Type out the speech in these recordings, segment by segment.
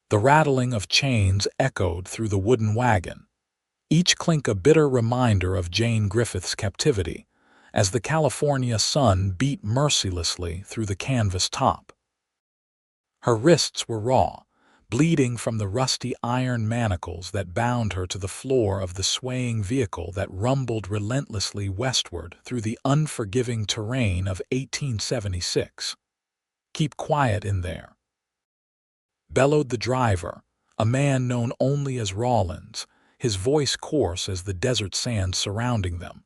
The rattling of chains echoed through the wooden wagon, each clink a bitter reminder of Jane Griffith's captivity, as the California sun beat mercilessly through the canvas top. Her wrists were raw, bleeding from the rusty iron manacles that bound her to the floor of the swaying vehicle that rumbled relentlessly westward through the unforgiving terrain of 1876. "Keep quiet in there," bellowed the driver, a man known only as Rollins, his voice coarse as the desert sand surrounding them.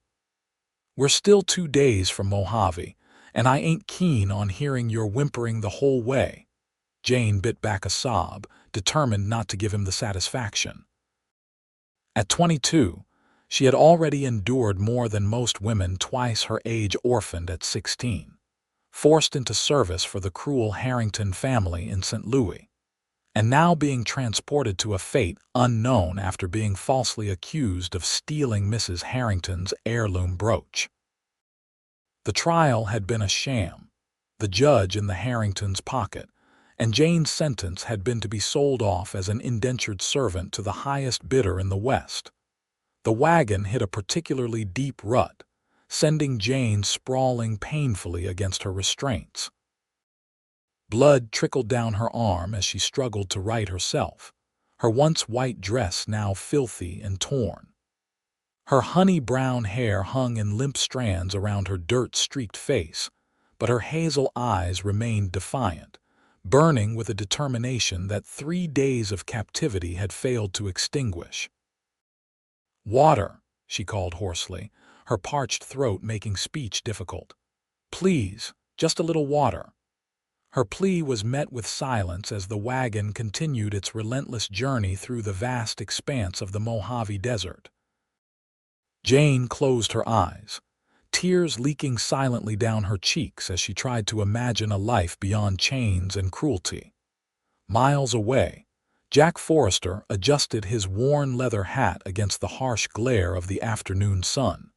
"We're still 2 days from Mojave, and I ain't keen on hearing your whimpering the whole way." Jane bit back a sob, determined not to give him the satisfaction. At 22, she had already endured more than most women twice her age, orphaned at 16, forced into service for the cruel Harrington family in St. Louis, and now being transported to a fate unknown after being falsely accused of stealing Mrs. Harrington's heirloom brooch. The trial had been a sham, the judge in the Harringtons' pocket, and Jane's sentence had been to be sold off as an indentured servant to the highest bidder in the West. The wagon hit a particularly deep rut, sending Jane sprawling painfully against her restraints. Blood trickled down her arm as she struggled to right herself, her once white dress now filthy and torn. Her honey-brown hair hung in limp strands around her dirt-streaked face, but her hazel eyes remained defiant, burning with a determination that 3 days of captivity had failed to extinguish. "Water," she called hoarsely, her parched throat making speech difficult. "Please, just a little water." Her plea was met with silence as the wagon continued its relentless journey through the vast expanse of the Mojave Desert. Jane closed her eyes, tears leaking silently down her cheeks as she tried to imagine a life beyond chains and cruelty. Miles away, Jack Forrester adjusted his worn leather hat against the harsh glare of the afternoon sun.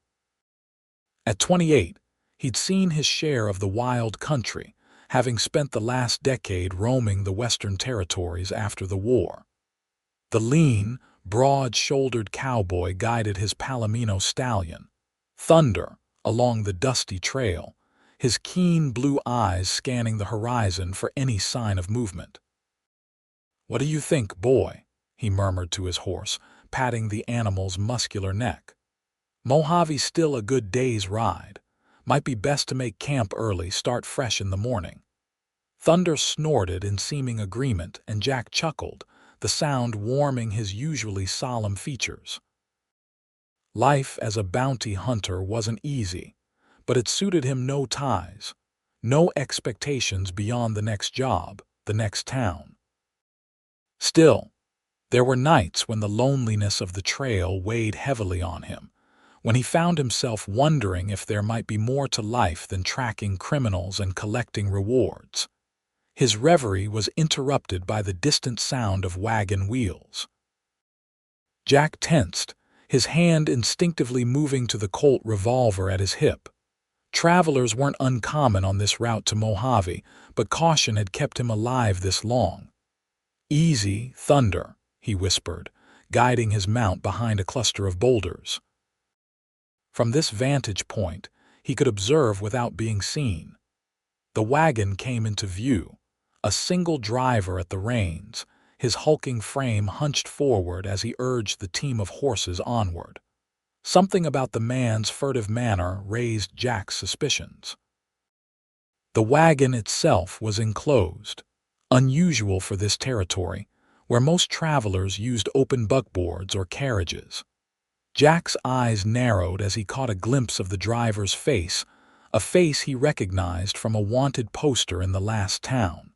At 28, he'd seen his share of the wild country, having spent the last decade roaming the Western Territories after the war. The lean, broad-shouldered cowboy guided his Palomino stallion, Thunder, along the dusty trail, his keen blue eyes scanning the horizon for any sign of movement. "What do you think, boy?" he murmured to his horse, patting the animal's muscular neck. "Mojave's still a good day's ride. Might be best to make camp early, start fresh in the morning." Thunder snorted in seeming agreement, and Jack chuckled, the sound warming his usually solemn features. Life as a bounty hunter wasn't easy, but it suited him no ties, no expectations beyond the next job, the next town. Still, there were nights when the loneliness of the trail weighed heavily on him, when he found himself wondering if there might be more to life than tracking criminals and collecting rewards. His reverie was interrupted by the distant sound of wagon wheels. Jack tensed, his hand instinctively moving to the Colt revolver at his hip. Travelers weren't uncommon on this route to Mojave, but caution had kept him alive this long. "Easy, Thunder," he whispered, guiding his mount behind a cluster of boulders. From this vantage point, he could observe without being seen. The wagon came into view, a single driver at the reins, his hulking frame hunched forward as he urged the team of horses onward. Something about the man's furtive manner raised Jack's suspicions. The wagon itself was enclosed, unusual for this territory, where most travelers used open buckboards or carriages. Jack's eyes narrowed as he caught a glimpse of the driver's face, a face he recognized from a wanted poster in the last town.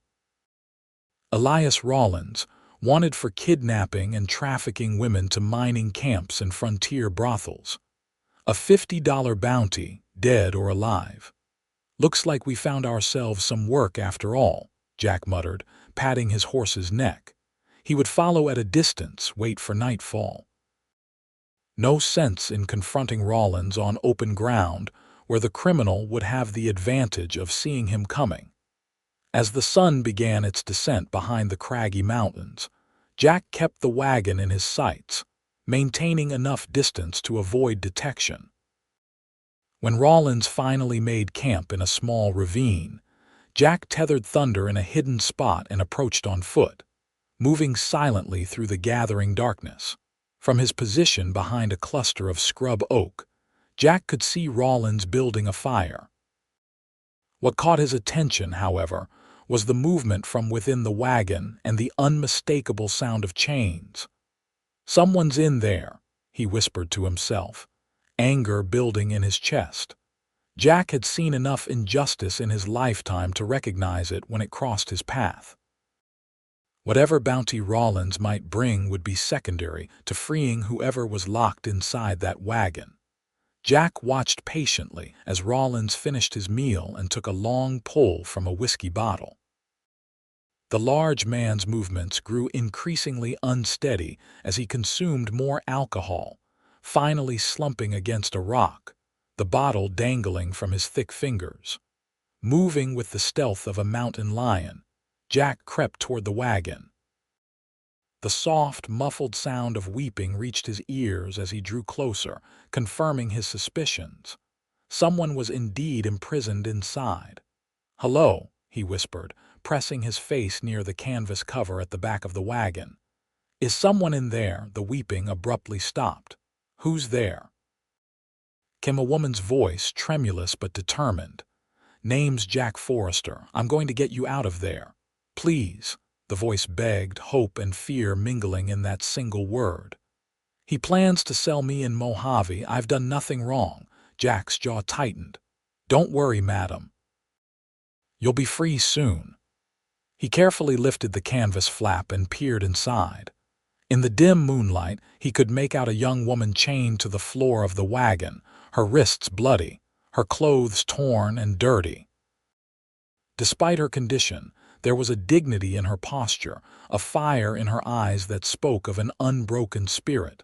Elias Rollins, wanted for kidnapping and trafficking women to mining camps and frontier brothels. A $50 bounty, dead or alive. "Looks like we found ourselves some work after all," Jack muttered, patting his horse's neck. He would follow at a distance, wait for nightfall. No sense in confronting Rollins on open ground, where the criminal would have the advantage of seeing him coming. As the sun began its descent behind the craggy mountains, Jack kept the wagon in his sights, maintaining enough distance to avoid detection. When Rollins finally made camp in a small ravine, Jack tethered Thunder in a hidden spot and approached on foot, moving silently through the gathering darkness. From his position behind a cluster of scrub oak, Jack could see Rollins building a fire. What caught his attention, however, was the movement from within the wagon and the unmistakable sound of chains. "Someone's in there," he whispered to himself, anger building in his chest. Jack had seen enough injustice in his lifetime to recognize it when it crossed his path. Whatever bounty Rollins might bring would be secondary to freeing whoever was locked inside that wagon. Jack watched patiently as Rollins finished his meal and took a long pull from a whiskey bottle. The large man's movements grew increasingly unsteady as he consumed more alcohol, finally slumping against a rock, the bottle dangling from his thick fingers. Moving with the stealth of a mountain lion, Jack crept toward the wagon. The soft, muffled sound of weeping reached his ears as he drew closer, confirming his suspicions. Someone was indeed imprisoned inside. "Hello," he whispered, pressing his face near the canvas cover at the back of the wagon. "Is someone in there?" The weeping abruptly stopped. "Who's there?" Came a woman's voice, tremulous but determined. "Name's Jack Forrester. I'm going to get you out of there. Please." The voice begged, hope and fear mingling in that single word. "He plans to sell me in Mojave. I've done nothing wrong." Jack's jaw tightened. "Don't worry, madam. You'll be free soon." He carefully lifted the canvas flap and peered inside. In the dim moonlight, he could make out a young woman chained to the floor of the wagon, her wrists bloody, her clothes torn and dirty. Despite her condition, there was a dignity in her posture, a fire in her eyes that spoke of an unbroken spirit.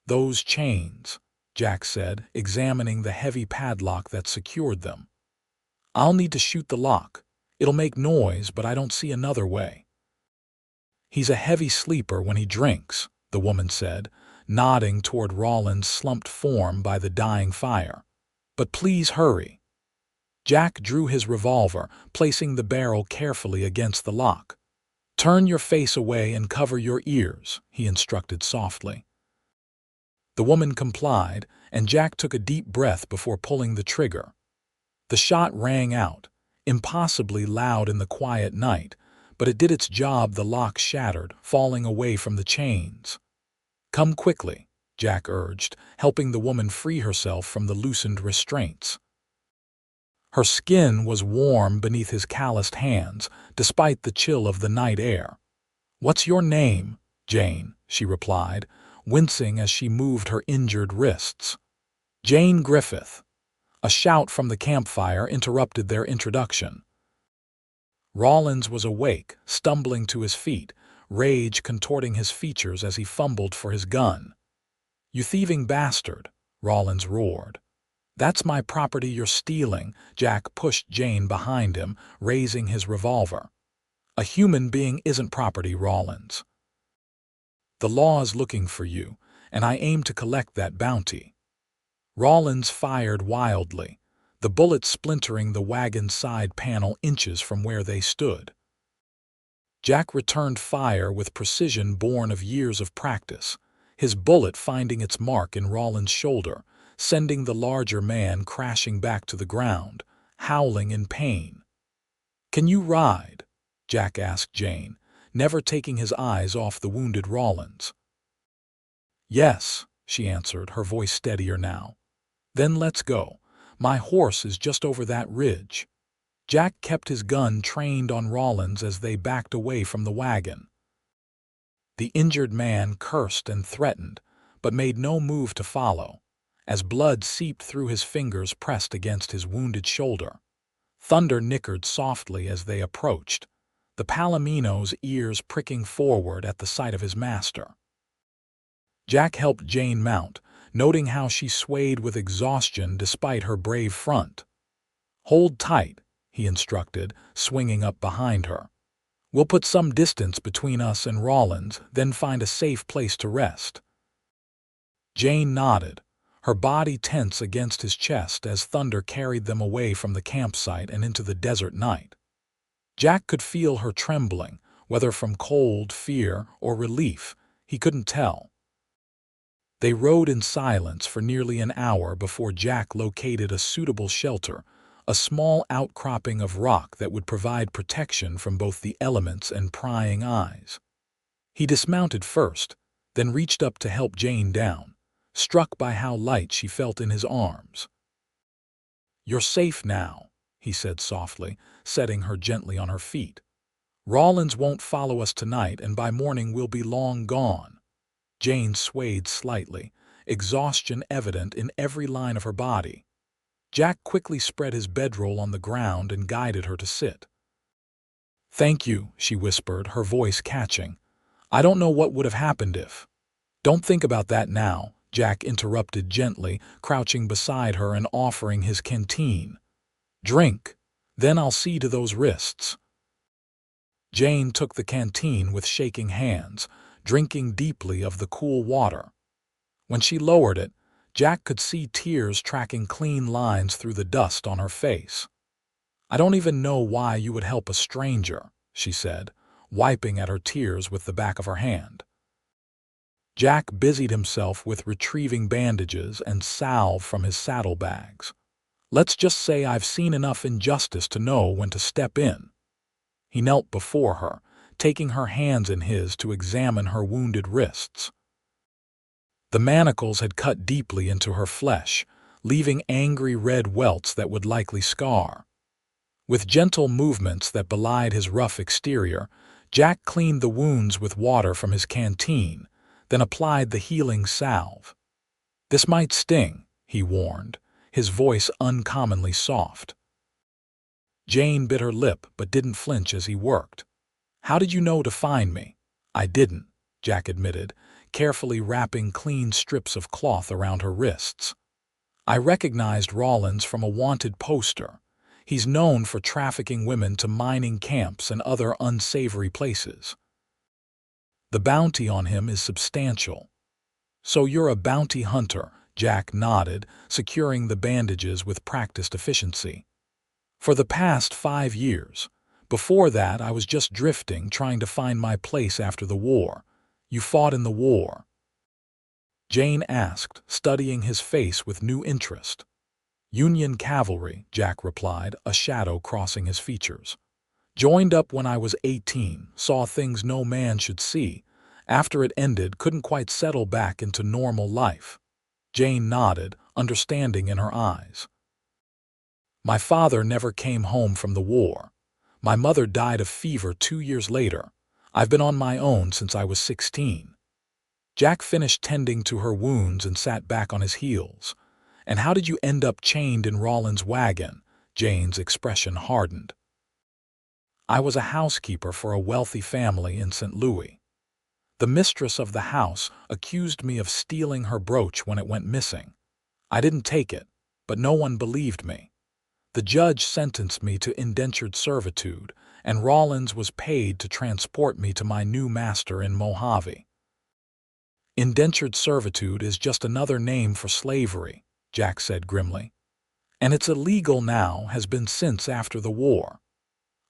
"Those chains," Jack said, examining the heavy padlock that secured them. "I'll need to shoot the lock. It'll make noise, but I don't see another way." "He's a heavy sleeper when he drinks," the woman said, nodding toward Rollins' slumped form by the dying fire. "But please hurry." Jack drew his revolver, placing the barrel carefully against the lock. "Turn your face away and cover your ears," he instructed softly. The woman complied, and Jack took a deep breath before pulling the trigger. The shot rang out, impossibly loud in the quiet night, but it did its job. The lock shattered, falling away from the chains. "Come quickly," Jack urged, helping the woman free herself from the loosened restraints. Her skin was warm beneath his calloused hands, despite the chill of the night air. "What's your name?" "Jane," she replied, wincing as she moved her injured wrists. "Jane Griffith." A shout from the campfire interrupted their introduction. Rollins was awake, stumbling to his feet, rage contorting his features as he fumbled for his gun. "You thieving bastard," Rollins roared. "That's my property you're stealing." Jack pushed Jane behind him, raising his revolver. "A human being isn't property, Rollins. The law is looking for you, and I aim to collect that bounty." Rollins fired wildly, the bullet splintering the wagon's side panel inches from where they stood. Jack returned fire with precision born of years of practice, his bullet finding its mark in Rollins' shoulder, sending the larger man crashing back to the ground, howling in pain. "Can you ride?" Jack asked Jane, never taking his eyes off the wounded Rollins. "Yes," she answered, her voice steadier now. "Then let's go. My horse is just over that ridge." Jack kept his gun trained on Rollins as they backed away from the wagon. The injured man cursed and threatened, but made no move to follow, as blood seeped through his fingers pressed against his wounded shoulder. Thunder nickered softly as they approached, the Palomino's ears pricking forward at the sight of his master. Jack helped Jane mount, noting how she swayed with exhaustion despite her brave front. "Hold tight," he instructed, swinging up behind her. We'll put some distance between us and Rollins, then find a safe place to rest." Jane nodded, her body tense against his chest as thunder carried them away from the campsite and into the desert night. Jack could feel her trembling, whether from cold, fear, or relief, he couldn't tell. They rode in silence for nearly an hour before Jack located a suitable shelter, a small outcropping of rock that would provide protection from both the elements and prying eyes. He dismounted first, then reached up to help Jane down, struck by how light she felt in his arms. "You're safe now," he said softly, setting her gently on her feet. "Rollins won't follow us tonight, and by morning we'll be long gone." Jane swayed slightly, exhaustion evident in every line of her body. Jack quickly spread his bedroll on the ground and guided her to sit. "Thank you," she whispered, her voice catching. "I don't know what would have happened if—" "Don't think about that now," Jack interrupted gently, crouching beside her and offering his canteen. "Drink, then I'll see to those wrists." Jane took the canteen with shaking hands, drinking deeply of the cool water. When she lowered it, Jack could see tears tracking clean lines through the dust on her face. "I don't even know why you would help a stranger," she said, wiping at her tears with the back of her hand. Jack busied himself with retrieving bandages and salve from his saddlebags. "Let's just say I've seen enough injustice to know when to step in." He knelt before her, taking her hands in his to examine her wounded wrists. The manacles had cut deeply into her flesh, leaving angry red welts that would likely scar. With gentle movements that belied his rough exterior, Jack cleaned the wounds with water from his canteen, then applied the healing salve. "This might sting," he warned, his voice uncommonly soft. Jane bit her lip but didn't flinch as he worked. "How did you know to find me?" "I didn't," Jack admitted, carefully wrapping clean strips of cloth around her wrists. "I recognized Rollins from a wanted poster. He's known for trafficking women to mining camps and other unsavory places. The bounty on him is substantial." "So you're a bounty hunter," Jack nodded, securing the bandages with practiced efficiency. "For the past 5 years. Before that, I was just drifting, trying to find my place after the war." "You fought in the war?" Jane asked, studying his face with new interest. "Union cavalry," Jack replied, a shadow crossing his features. "Joined up when I was 18, saw things no man should see. After it ended, couldn't quite settle back into normal life." Jane nodded, understanding in her eyes. "My father never came home from the war. My mother died of fever 2 years later. I've been on my own since I was 16. Jack finished tending to her wounds and sat back on his heels. "And how did you end up chained in Rollins' wagon?" Jane's expression hardened. "I was a housekeeper for a wealthy family in St. Louis. The mistress of the house accused me of stealing her brooch when it went missing. I didn't take it, but no one believed me. The judge sentenced me to indentured servitude, and Rollins was paid to transport me to my new master in Mojave." "Indentured servitude is just another name for slavery," Jack said grimly. "And it's illegal now, has been since after the war.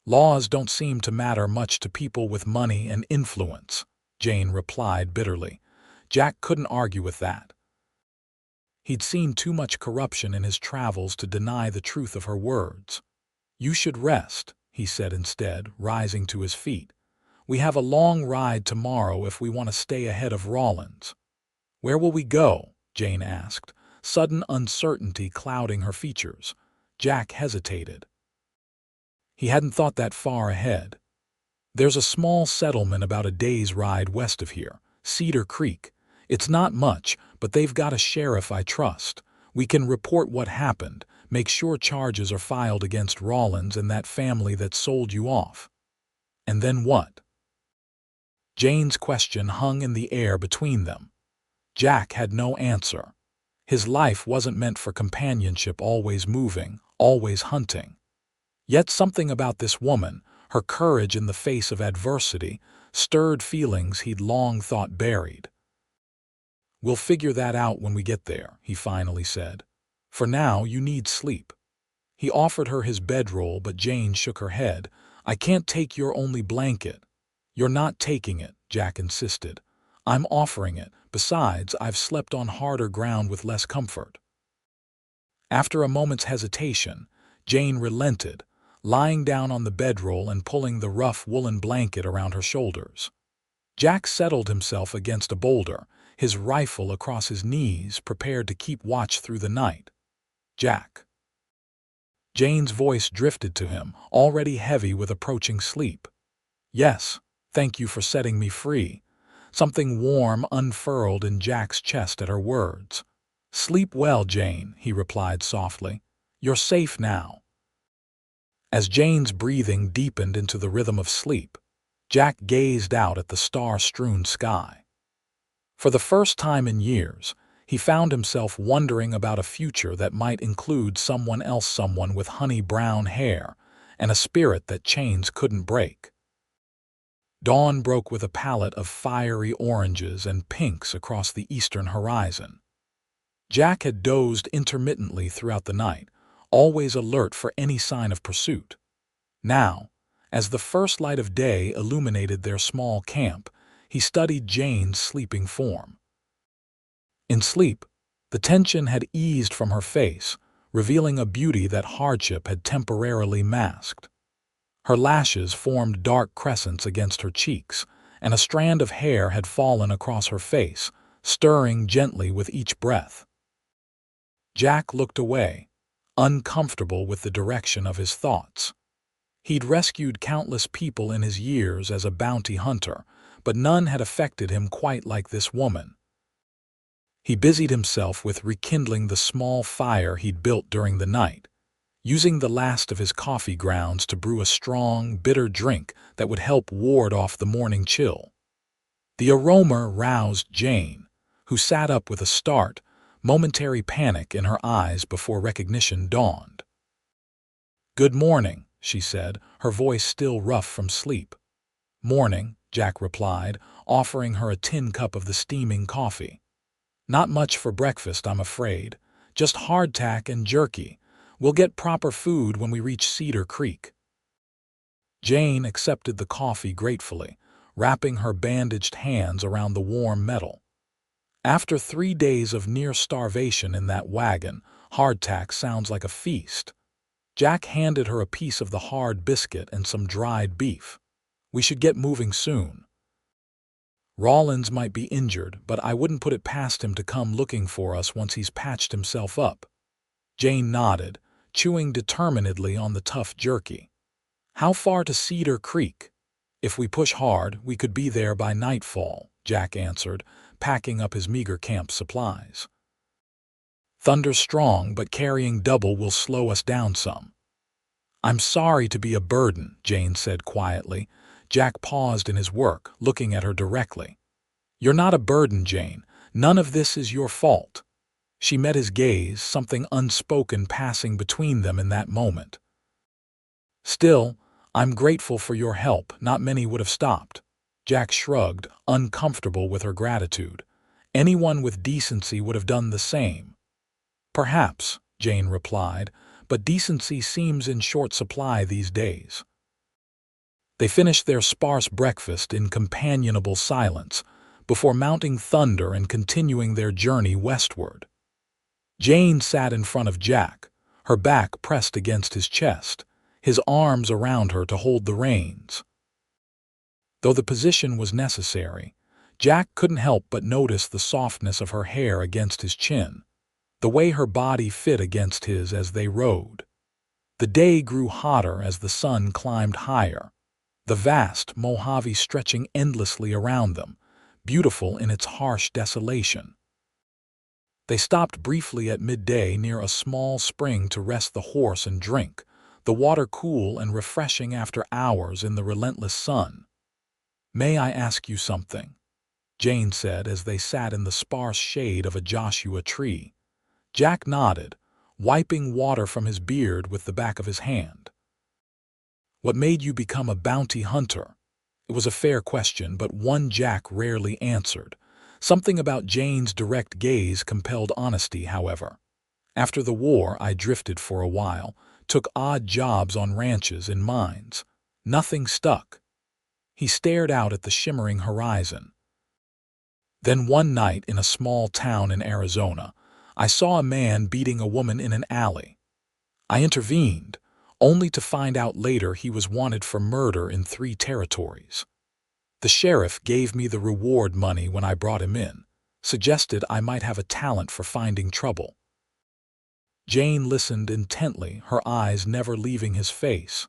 Laws don't seem to matter much to people with money and influence," Jane replied bitterly. Jack couldn't argue with that. He'd seen too much corruption in his travels to deny the truth of her words. "You should rest," he said instead, rising to his feet. "We have a long ride tomorrow if we want to stay ahead of Rollins." "Where will we go?" Jane asked, sudden uncertainty clouding her features. Jack hesitated. He hadn't thought that far ahead. "There's a small settlement about a day's ride west of here, Cedar Creek. It's not much, but they've got a sheriff I trust. We can report what happened, make sure charges are filed against Rollins and that family that sold you off." "And then what?" Jane's question hung in the air between them. Jack had no answer. His life wasn't meant for companionship, always moving, always hunting. Yet something about this woman, Her courage in the face of adversity stirred feelings he'd long thought buried. "We'll figure that out when we get there," he finally said. "For now, you need sleep." He offered her his bedroll, but Jane shook her head. "I can't take your only blanket." "You're not taking it," Jack insisted. "I'm offering it. Besides, I've slept on harder ground with less comfort." After a moment's hesitation, Jane relented, lying down on the bedroll and pulling the rough woolen blanket around her shoulders. Jack settled himself against a boulder, his rifle across his knees, prepared to keep watch through the night. "Jack." Jane's voice drifted to him, already heavy with approaching sleep. "Yes, thank you for setting me free." Something warm unfurled in Jack's chest at her words. "Sleep well, Jane," he replied softly. "You're safe now." As Jane's breathing deepened into the rhythm of sleep, Jack gazed out at the star-strewn sky. For the first time in years, he found himself wondering about a future that might include someone with honey-brown hair and a spirit that chains couldn't break. Dawn broke with a palette of fiery oranges and pinks across the eastern horizon. Jack had dozed intermittently throughout the night, always alert for any sign of pursuit. Now, as the first light of day illuminated their small camp, he studied Jane's sleeping form. In sleep, the tension had eased from her face, revealing a beauty that hardship had temporarily masked. Her lashes formed dark crescents against her cheeks, and a strand of hair had fallen across her face, stirring gently with each breath. Jack looked away, uncomfortable with the direction of his thoughts. He'd rescued countless people in his years as a bounty hunter, but none had affected him quite like this woman. He busied himself with rekindling the small fire he'd built during the night, using the last of his coffee grounds to brew a strong, bitter drink that would help ward off the morning chill. The aroma roused Jane, who sat up with a start, momentary panic in her eyes before recognition dawned. "Good morning," she said, her voice still rough from sleep. "Morning," Jack replied, offering her a tin cup of the steaming coffee. "Not much for breakfast, I'm afraid. Just hardtack and jerky. We'll get proper food when we reach Cedar Creek." Jane accepted the coffee gratefully, wrapping her bandaged hands around the warm metal. After 3 days of near starvation in that wagon, hardtack sounds like a feast. Jack handed her a piece of the hard biscuit and some dried beef. "We should get moving soon. Rollins might be injured, but I wouldn't put it past him to come looking for us once he's patched himself up." Jane nodded, chewing determinedly on the tough jerky. "How far to Cedar Creek?" "If we push hard, we could be there by nightfall," Jack answered, packing up his meager camp supplies. "Thunder's strong, but carrying double will slow us down some." "I'm sorry to be a burden," Jane said quietly. Jack paused in his work, looking at her directly. "You're not a burden, Jane. None of this is your fault." She met his gaze, something unspoken passing between them in that moment. "Still, I'm grateful for your help. Not many would have stopped." Jack shrugged, uncomfortable with her gratitude. "Anyone with decency would have done the same." "Perhaps," Jane replied, "but decency seems in short supply these days." They finished their sparse breakfast in companionable silence, before mounting Thunder and continuing their journey westward. Jane sat in front of Jack, her back pressed against his chest, his arms around her to hold the reins. Though the position was necessary, Jack couldn't help but notice the softness of her hair against his chin, the way her body fit against his as they rode. The day grew hotter as the sun climbed higher, the vast Mojave stretching endlessly around them, beautiful in its harsh desolation. They stopped briefly at midday near a small spring to rest the horse and drink, the water cool and refreshing after hours in the relentless sun. "May I ask you something?" Jane said as they sat in the sparse shade of a Joshua tree. Jack nodded, wiping water from his beard with the back of his hand. What made you become a bounty hunter? It was a fair question, but one Jack rarely answered. Something about Jane's direct gaze compelled honesty, however. After the war, I drifted for a while, took odd jobs on ranches and mines. Nothing stuck. He stared out at the shimmering horizon. Then one night in a small town in Arizona, I saw a man beating a woman in an alley. I intervened, only to find out later he was wanted for murder in 3 territories. The sheriff gave me the reward money when I brought him in, suggested I might have a talent for finding trouble. Jane listened intently, her eyes never leaving his face.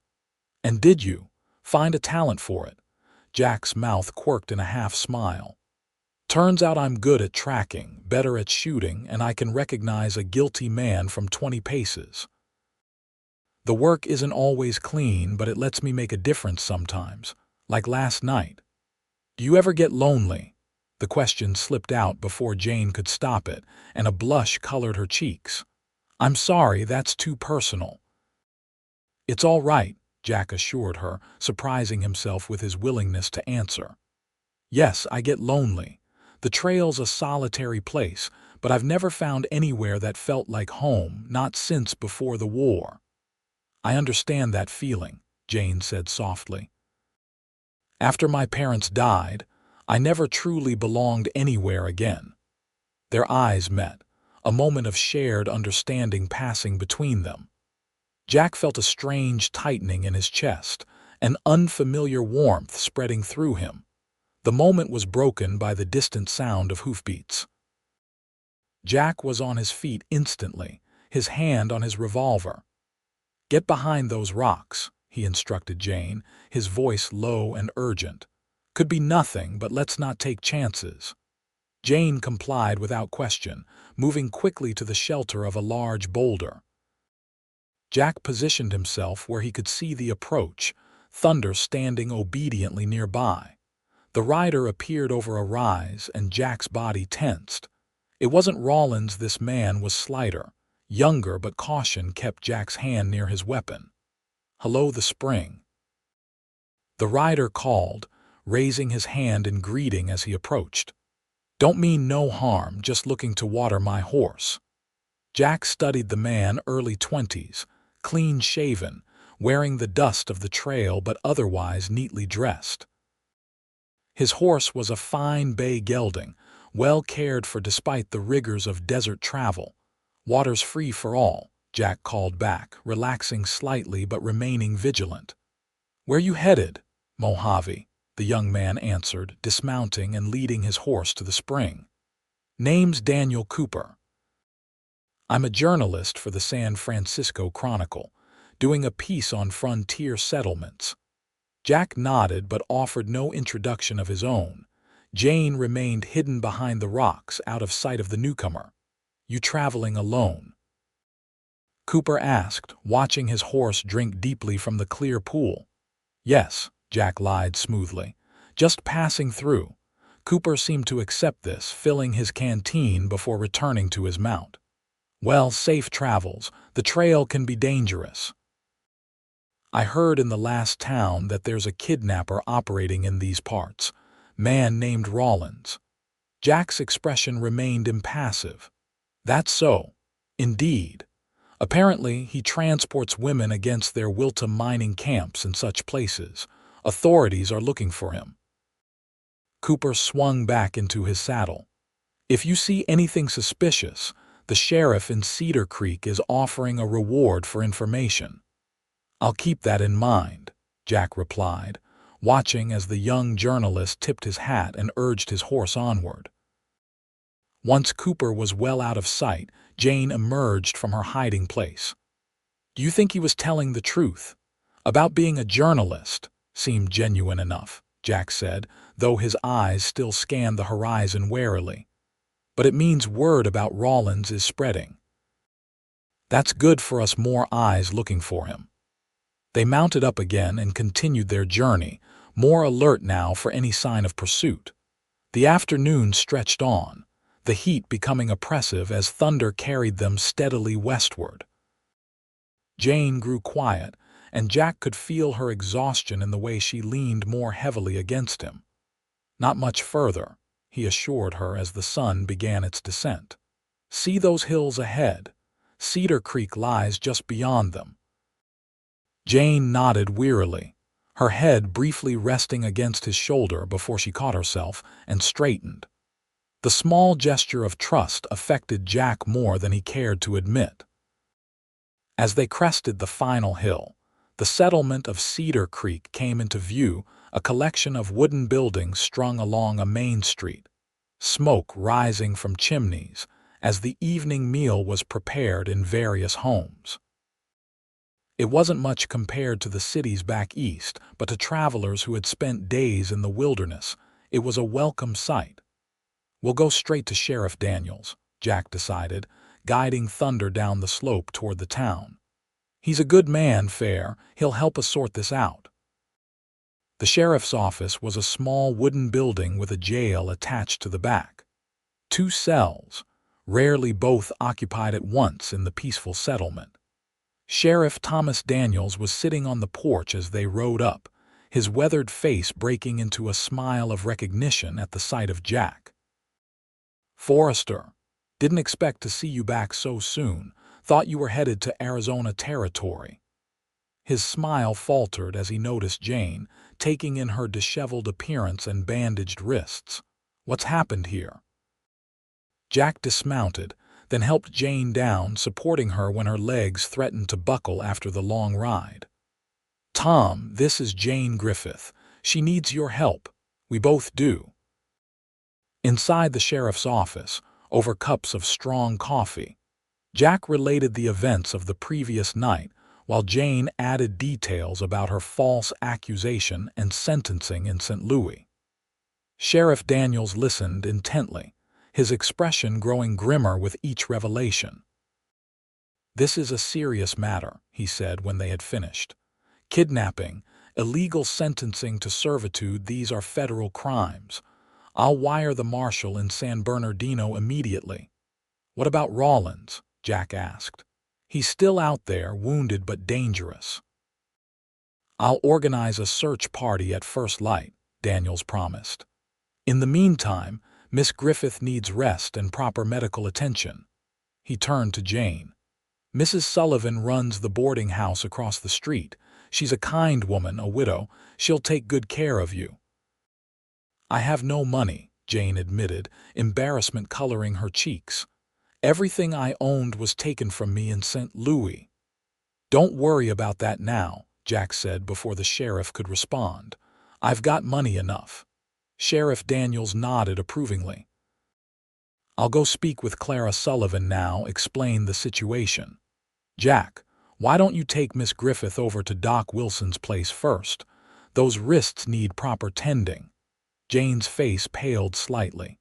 And did you find a talent for it? Jack's mouth quirked in a half-smile. Turns out I'm good at tracking, better at shooting, and I can recognize a guilty man from 20 paces. The work isn't always clean, but it lets me make a difference sometimes, like last night. Do you ever get lonely? The question slipped out before Jane could stop it, and a blush colored her cheeks. I'm sorry, that's too personal. It's all right, Jack assured her, surprising himself with his willingness to answer. Yes, I get lonely. The trail's a solitary place, but I've never found anywhere that felt like home, not since before the war. I understand that feeling, Jane said softly. After my parents died, I never truly belonged anywhere again. Their eyes met, a moment of shared understanding passing between them. Jack felt a strange tightening in his chest, an unfamiliar warmth spreading through him. The moment was broken by the distant sound of hoofbeats. Jack was on his feet instantly, his hand on his revolver. Get behind those rocks, he instructed Jane, his voice low and urgent. Could be nothing, but let's not take chances. Jane complied without question, moving quickly to the shelter of a large boulder. Jack positioned himself where he could see the approach, Thunder standing obediently nearby. The rider appeared over a rise, and Jack's body tensed. It wasn't Rollins, this man was slighter, younger, but caution kept Jack's hand near his weapon. Hello, the spring. The rider called, raising his hand in greeting as he approached. Don't mean no harm, just looking to water my horse. Jack studied the man, early 20s, clean-shaven, wearing the dust of the trail but otherwise neatly dressed. His horse was a fine bay gelding, well cared for despite the rigors of desert travel. Water's free for all, Jack called back, relaxing slightly but remaining vigilant. Where you headed, Mojave? The young man answered, dismounting and leading his horse to the spring. Name's Daniel Cooper. I'm a journalist for the San Francisco Chronicle, doing a piece on frontier settlements. Jack nodded but offered no introduction of his own. Jane remained hidden behind the rocks, out of sight of the newcomer. You traveling alone? Cooper asked, watching his horse drink deeply from the clear pool. Yes, Jack lied smoothly. Just passing through. Cooper seemed to accept this, filling his canteen before returning to his mount. Well, safe travels. The trail can be dangerous. I heard in the last town that there's a kidnapper operating in these parts. Man named Rollins. Jack's expression remained impassive. That's so. Indeed. Apparently, he transports women against their will to mining camps and such places. Authorities are looking for him. Cooper swung back into his saddle. If you see anything suspicious, the sheriff in Cedar Creek is offering a reward for information. I'll keep that in mind, Jack replied, watching as the young journalist tipped his hat and urged his horse onward. Once Cooper was well out of sight, Jane emerged from her hiding place. Do you think he was telling the truth? About being a journalist seemed genuine enough, Jack said, though his eyes still scanned the horizon warily. But it means word about Rollins is spreading. That's good for us, more eyes looking for him. They mounted up again and continued their journey, more alert now for any sign of pursuit. The afternoon stretched on, the heat becoming oppressive as thunder carried them steadily westward. Jane grew quiet, and Jack could feel her exhaustion in the way she leaned more heavily against him. "Not much further," he assured her as the sun began its descent. "See those hills ahead? Cedar Creek lies just beyond them." Jane nodded wearily, her head briefly resting against his shoulder before she caught herself and straightened. The small gesture of trust affected Jack more than he cared to admit. As they crested the final hill, the settlement of Cedar Creek came into view, a collection of wooden buildings strung along a main street, smoke rising from chimneys as the evening meal was prepared in various homes. It wasn't much compared to the cities back east, but to travelers who had spent days in the wilderness, it was a welcome sight. "We'll go straight to Sheriff Daniels," Jack decided, guiding Thunder down the slope toward the town. "He's a good man, Fair. He'll help us sort this out." The sheriff's office was a small wooden building with a jail attached to the back. 2 cells, rarely both occupied at once in the peaceful settlement. Sheriff Thomas Daniels was sitting on the porch as they rode up, his weathered face breaking into a smile of recognition at the sight of Jack. "Forrester, didn't expect to see you back so soon. Thought you were headed to Arizona territory." His smile faltered as he noticed Jane, taking in her disheveled appearance and bandaged wrists. "What's happened here?" Jack dismounted, then helped Jane down, supporting her when her legs threatened to buckle after the long ride. "Tom, this is Jane Griffith. She needs your help. We both do." Inside the sheriff's office, over cups of strong coffee, Jack related the events of the previous night, while Jane added details about her false accusation and sentencing in St. Louis. Sheriff Daniels listened intently, his expression growing grimmer with each revelation. "This is a serious matter," he said when they had finished. "Kidnapping, illegal sentencing to servitude, these are federal crimes. I'll wire the marshal in San Bernardino immediately." "What about Rollins?" Jack asked. "He's still out there, wounded but dangerous." "I'll organize a search party at first light," Daniels promised. "In the meantime, Miss Griffith needs rest and proper medical attention." He turned to Jane. "Mrs. Sullivan runs the boarding house across the street. She's a kind woman, a widow. She'll take good care of you." "I have no money," Jane admitted, embarrassment coloring her cheeks. "Everything I owned was taken from me in St. Louis." "Don't worry about that now," Jack said before the sheriff could respond. "I've got money enough." Sheriff Daniels nodded approvingly. "I'll go speak with Clara Sullivan now, explain the situation. Jack, why don't you take Miss Griffith over to Doc Wilson's place first? Those wrists need proper tending." Jane's face paled slightly.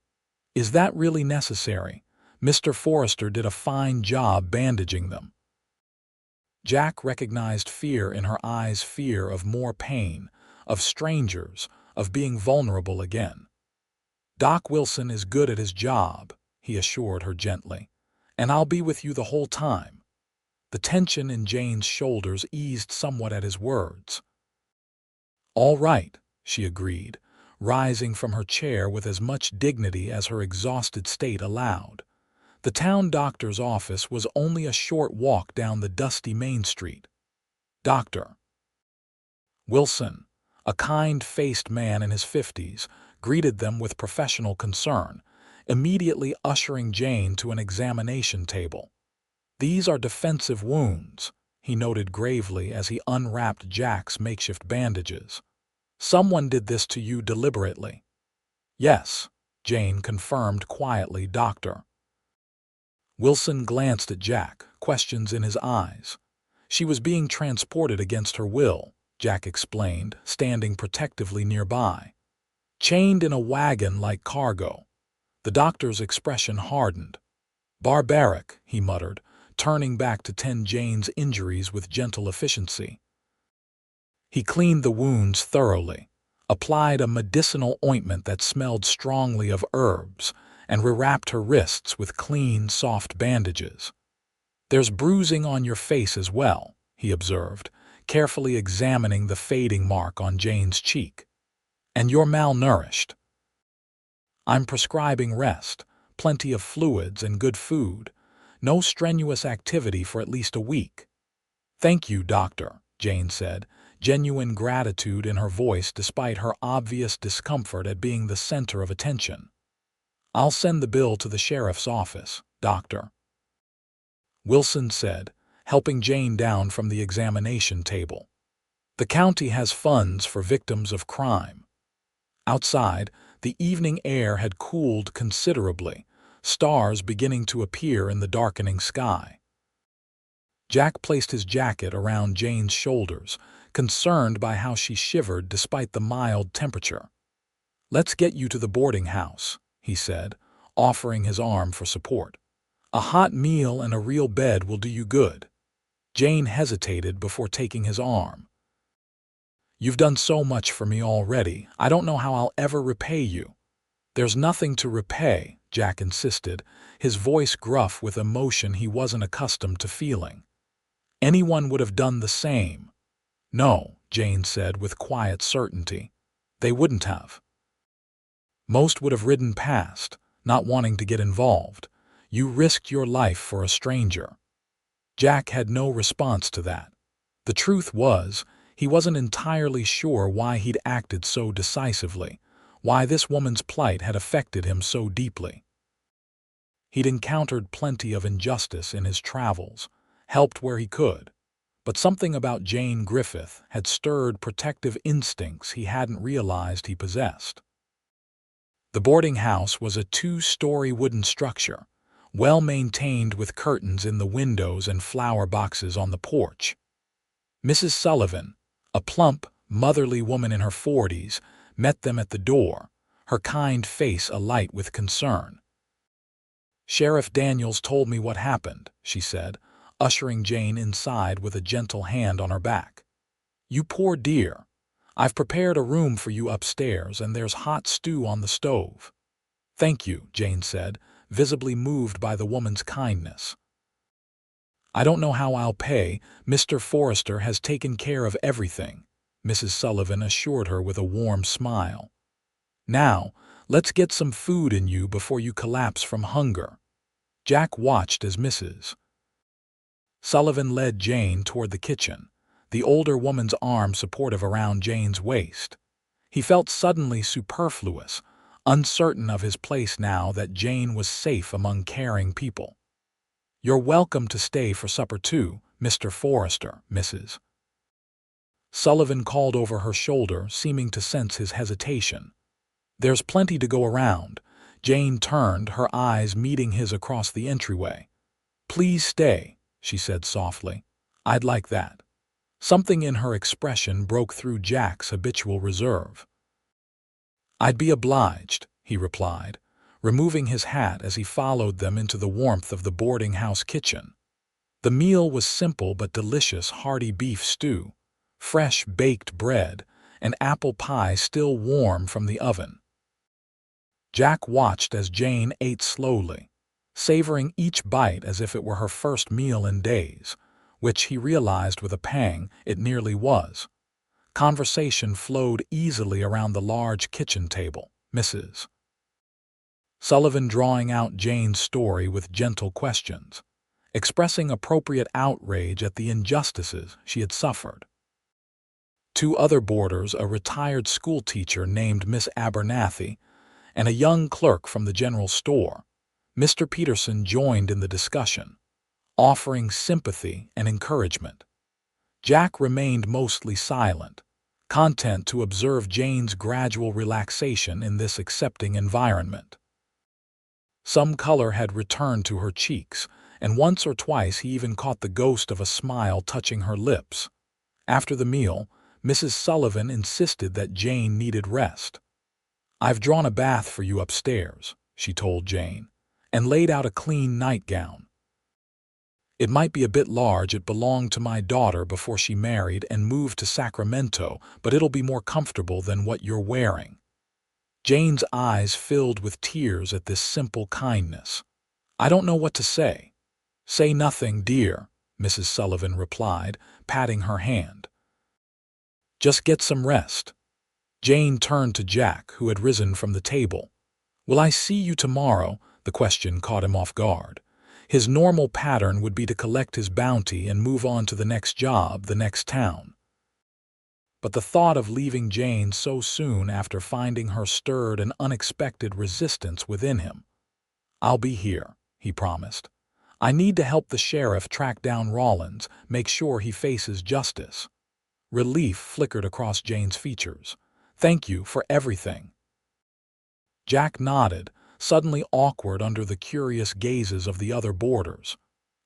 "Is that really necessary? Mr. Forrester did a fine job bandaging them." Jack recognized fear in her eyes, fear of more pain, of strangers, of being vulnerable again. "Doc Wilson is good at his job," he assured her gently, "and I'll be with you the whole time." The tension in Jane's shoulders eased somewhat at his words. "All right," she agreed, rising from her chair with as much dignity as her exhausted state allowed. The town doctor's office was only a short walk down the dusty main street. Dr. Wilson, a kind-faced man in his 50s, greeted them with professional concern, immediately ushering Jane to an examination table. "These are defensive wounds," he noted gravely as he unwrapped Jack's makeshift bandages. "Someone did this to you deliberately." "Yes," Jane confirmed quietly, "Doctor." Wilson glanced at Jack, questions in his eyes. "She was being transported against her will," Jack explained, standing protectively nearby. "Chained in a wagon like cargo." The doctor's expression hardened. "Barbaric," he muttered, turning back to tend Jane's injuries with gentle efficiency. He cleaned the wounds thoroughly, applied a medicinal ointment that smelled strongly of herbs, and rewrapped her wrists with clean, soft bandages. "There's bruising on your face as well," he observed, carefully examining the fading mark on Jane's cheek. "And you're malnourished." "I'm prescribing rest, plenty of fluids and good food. No strenuous activity for at least a week." "Thank you, doctor," Jane said, genuine gratitude in her voice despite her obvious discomfort at being the center of attention. "I'll send the bill to the sheriff's office, doctor," Wilson said, helping Jane down from the examination table. "The county has funds for victims of crime." Outside, the evening air had cooled considerably, stars beginning to appear in the darkening sky. Jack placed his jacket around Jane's shoulders, concerned by how she shivered despite the mild temperature. "Let's get you to the boarding house," he said, offering his arm for support. "A hot meal and a real bed will do you good." Jane hesitated before taking his arm. "You've done so much for me already. I don't know how I'll ever repay you." "There's nothing to repay," Jack insisted, his voice gruff with emotion he wasn't accustomed to feeling. "Anyone would have done the same." "No," Jane said with quiet certainty. "They wouldn't have. Most would have ridden past, not wanting to get involved. You risked your life for a stranger." Jack had no response to that. The truth was, he wasn't entirely sure why he'd acted so decisively, why this woman's plight had affected him so deeply. He'd encountered plenty of injustice in his travels, helped where he could, but something about Jane Griffith had stirred protective instincts he hadn't realized he possessed. The boarding house was a two-story wooden structure, well-maintained with curtains in the windows and flower boxes on the porch. Mrs. Sullivan, a plump, motherly woman in her 40s, met them at the door, her kind face alight with concern. "Sheriff Daniels told me what happened," she said, ushering Jane inside with a gentle hand on her back. "You poor dear. I've prepared a room for you upstairs and there's hot stew on the stove." "Thank you," Jane said, visibly moved by the woman's kindness. "I don't know how I'll pay. Mr. Forrester has taken care of everything," Mrs. Sullivan assured her with a warm smile. "Now, let's get some food in you before you collapse from hunger." Jack watched as Mrs. Sullivan led Jane toward the kitchen, the older woman's arm supportive around Jane's waist. He felt suddenly superfluous, uncertain of his place now that Jane was safe among caring people. "You're welcome to stay for supper too, Mr. Forrester," Mrs. Sullivan called over her shoulder, seeming to sense his hesitation. "There's plenty to go around." Jane turned, her eyes meeting his across the entryway. "Please stay," she said softly. "I'd like that." Something in her expression broke through Jack's habitual reserve. "I'd be obliged," he replied, removing his hat as he followed them into the warmth of the boarding house kitchen. The meal was simple but delicious: hearty beef stew, fresh baked bread, and apple pie still warm from the oven. Jack watched as Jane ate slowly, savoring each bite as if it were her first meal in days, which he realized with a pang it nearly was. Conversation flowed easily around the large kitchen table, Mrs. Sullivan drawing out Jane's story with gentle questions, expressing appropriate outrage at the injustices she had suffered. Two other boarders, a retired schoolteacher named Miss Abernathy, and a young clerk from the general store, Mr. Peterson, joined in the discussion, offering sympathy and encouragement. Jack remained mostly silent, content to observe Jane's gradual relaxation in this accepting environment. Some color had returned to her cheeks, and once or twice he even caught the ghost of a smile touching her lips. After the meal, Mrs. Sullivan insisted that Jane needed rest. "I've drawn a bath for you upstairs," she told Jane, and laid out a clean nightgown. "It might be a bit large. It belonged to my daughter before she married and moved to Sacramento, but it'll be more comfortable than what you're wearing." Jane's eyes filled with tears at this simple kindness. "I don't know what to say." "Say nothing, dear," Mrs. Sullivan replied, patting her hand. Just get some rest." Jane turned to Jack, who had risen from the table. "Will I see you tomorrow?" The question caught him off guard. His normal pattern would be to collect his bounty and move on to the next job, the next town. But the thought of leaving Jane so soon after finding her stirred an unexpected resistance within him. "I'll be here," he promised. "I need to help the sheriff track down Rollins, make sure he faces justice." Relief flickered across Jane's features. "Thank you for everything." Jack nodded, suddenly awkward under the curious gazes of the other boarders.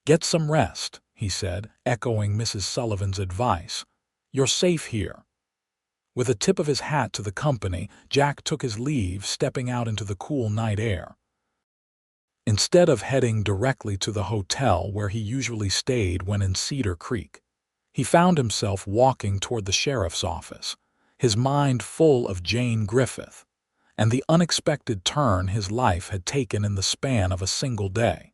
"Get some rest," he said, echoing Mrs. Sullivan's advice. "You're safe here." With a tip of his hat to the company, Jack took his leave, stepping out into the cool night air. Instead of heading directly to the hotel where he usually stayed when in Cedar Creek, he found himself walking toward the sheriff's office, his mind full of Jane Griffith and the unexpected turn his life had taken in the span of a single day.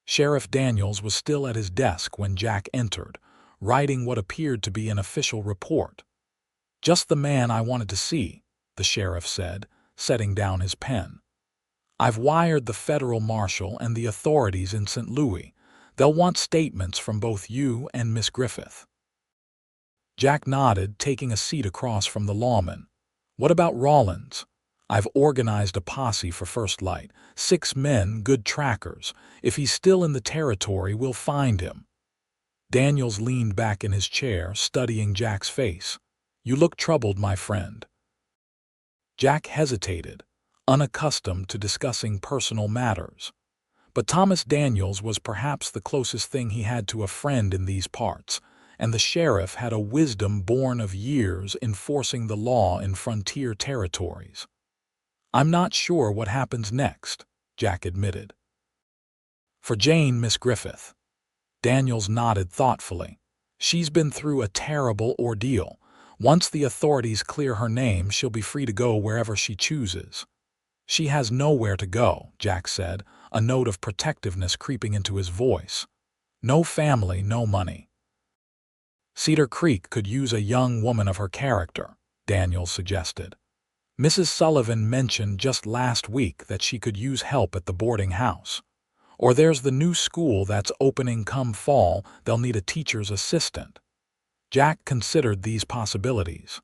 Sheriff Daniels was still at his desk when Jack entered, writing what appeared to be an official report. "Just the man I wanted to see," the sheriff said, setting down his pen. "I've wired the federal marshal and the authorities in St. Louis. They'll want statements from both you and Miss Griffith." Jack nodded, taking a seat across from the lawman. "What about Rollins?" "I've organized a posse for First Light. 6 men, good trackers. If he's still in the territory, we'll find him." Daniels leaned back in his chair, studying Jack's face. "You look troubled, my friend." Jack hesitated, unaccustomed to discussing personal matters. But Thomas Daniels was perhaps the closest thing he had to a friend in these parts, and the sheriff had a wisdom born of years enforcing the law in frontier territories. "I'm not sure what happens next," Jack admitted. "For Jane, Miss Griffith." Daniels nodded thoughtfully. "She's been through a terrible ordeal. Once the authorities clear her name, she'll be free to go wherever she chooses." "She has nowhere to go," Jack said, a note of protectiveness creeping into his voice. "No family, no money." "Cedar Creek could use a young woman of her character," Daniels suggested. "Mrs. Sullivan mentioned just last week that she could use help at the boarding house. Or there's the new school that's opening come fall. They'll need a teacher's assistant." Jack considered these possibilities.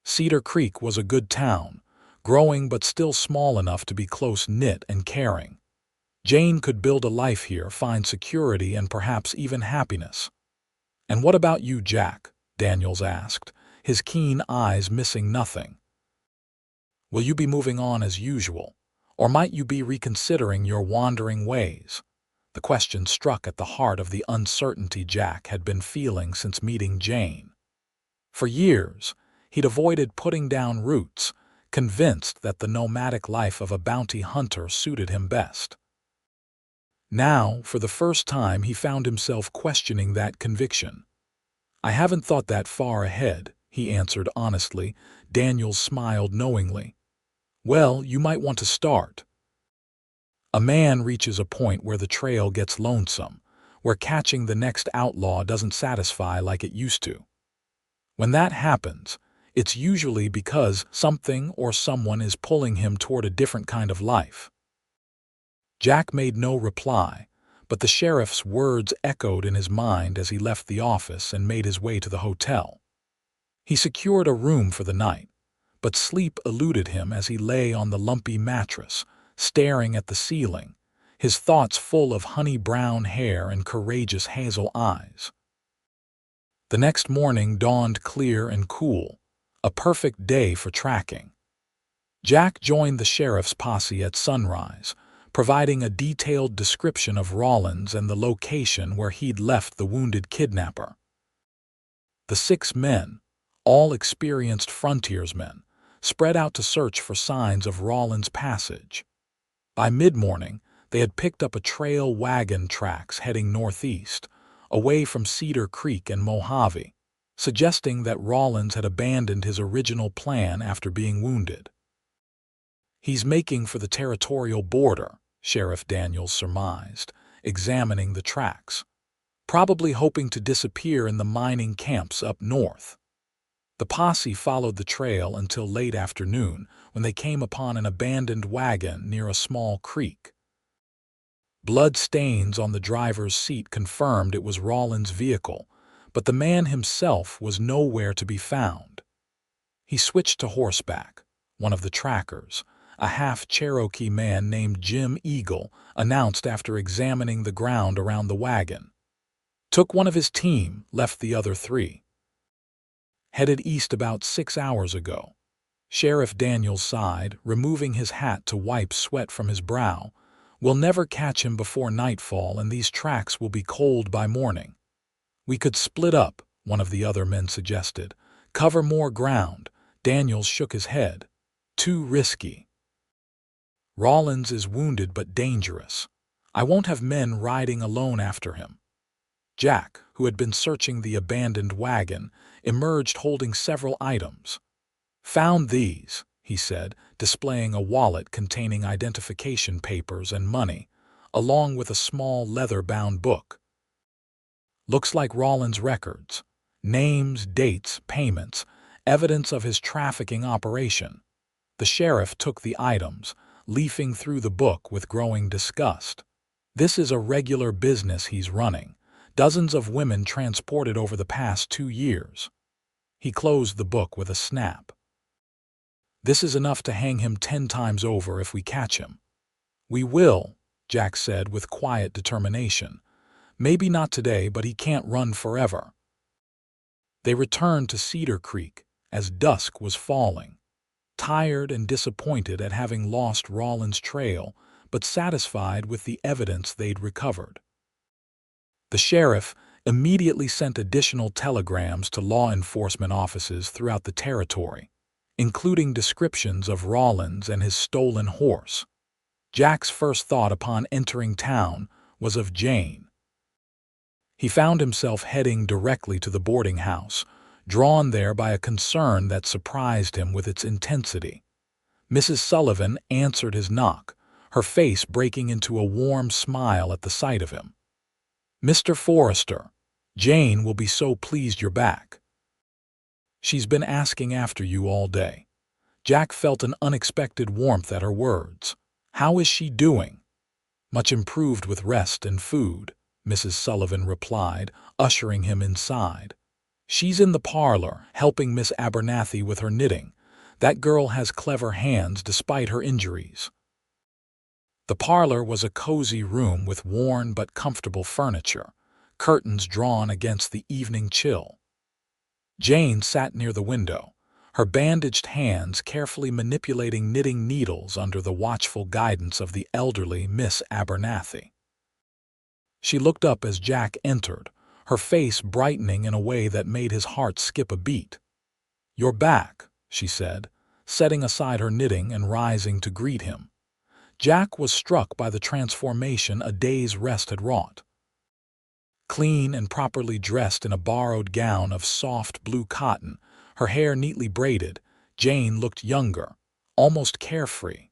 Cedar Creek was a good town, growing but still small enough to be close-knit and caring. Jane could build a life here, find security and perhaps even happiness. "And what about you, Jack?" Daniels asked, his keen eyes missing nothing. "Will you be moving on as usual, or might you be reconsidering your wandering ways?" The question struck at the heart of the uncertainty Jack had been feeling since meeting Jane. For years, he'd avoided putting down roots, convinced that the nomadic life of a bounty hunter suited him best. Now, for the first time, he found himself questioning that conviction. "I haven't thought that far ahead," he answered honestly. Daniels smiled knowingly. "Well, you might want to start." A man reaches a point where the trail gets lonesome, where catching the next outlaw doesn't satisfy like it used to. When that happens, it's usually because something or someone is pulling him toward a different kind of life. Jack made no reply, but the sheriff's words echoed in his mind as he left the office and made his way to the hotel. He secured a room for the night, but sleep eluded him as he lay on the lumpy mattress, staring at the ceiling, his thoughts full of honey-brown hair and courageous hazel eyes. The next morning dawned clear and cool, a perfect day for tracking. Jack joined the sheriff's posse at sunrise, providing a detailed description of Rollins and the location where he'd left the wounded kidnapper. The 6 men, all experienced frontiersmen, spread out to search for signs of Rollins' passage. By mid-morning, they had picked up a trail wagon tracks heading northeast, away from Cedar Creek and Mojave, suggesting that Rollins had abandoned his original plan after being wounded. "He's making for the territorial border," Sheriff Daniels surmised, examining the tracks. probably hoping to disappear in the mining camps up north. The posse followed the trail until late afternoon, when they came upon an abandoned wagon near a small creek. Blood stains on the driver's seat confirmed it was Rollins' vehicle, but the man himself was nowhere to be found. He switched to horseback. One of the trackers, a half-Cherokee man named Jim Eagle, announced after examining the ground around the wagon. Took one of his team, left the other 3. Headed east about 6 hours ago. Sheriff Daniels sighed, removing his hat to wipe sweat from his brow. We'll never catch him before nightfall, and these tracks will be cold by morning. We could split up, one of the other men suggested. Cover more ground. Daniels shook his head. Too risky. Rollins is wounded but dangerous. I won't have men riding alone after him. Jack, who had been searching the abandoned wagon, emerged holding several items. Found these, he said, displaying a wallet containing identification papers and money, along with a small leather-bound book. Looks like Rollins' records. Names, dates, payments, evidence of his trafficking operation. The sheriff took the items, leafing through the book with growing disgust. This is a regular business he's running. Dozens of women transported over the past 2 years. He closed the book with a snap. This is enough to hang him 10 times over if we catch him. We will, Jack said with quiet determination. Maybe not today, but he can't run forever. They returned to Cedar Creek as dusk was falling, tired and disappointed at having lost Rollins' trail, but satisfied with the evidence they'd recovered. The sheriff immediately sent additional telegrams to law enforcement offices throughout the territory, including descriptions of Rollins and his stolen horse. Jack's first thought upon entering town was of Jane. He found himself heading directly to the boarding house, drawn there by a concern that surprised him with its intensity. Mrs. Sullivan answered his knock, her face breaking into a warm smile at the sight of him. Mr. Forrester, Jane will be so pleased you're back. She's been asking after you all day. Jack felt an unexpected warmth at her words. How is she doing? Much improved with rest and food, Mrs. Sullivan replied, ushering him inside. She's in the parlor, helping Miss Abernathy with her knitting. That girl has clever hands despite her injuries. The parlor was a cozy room with worn but comfortable furniture, curtains drawn against the evening chill. Jane sat near the window, her bandaged hands carefully manipulating knitting needles under the watchful guidance of the elderly Miss Abernathy. She looked up as Jack entered, her face brightening in a way that made his heart skip a beat. "You're back," she said, setting aside her knitting and rising to greet him. Jack was struck by the transformation a day's rest had wrought. Clean and properly dressed in a borrowed gown of soft blue cotton, her hair neatly braided, Jane looked younger, almost carefree.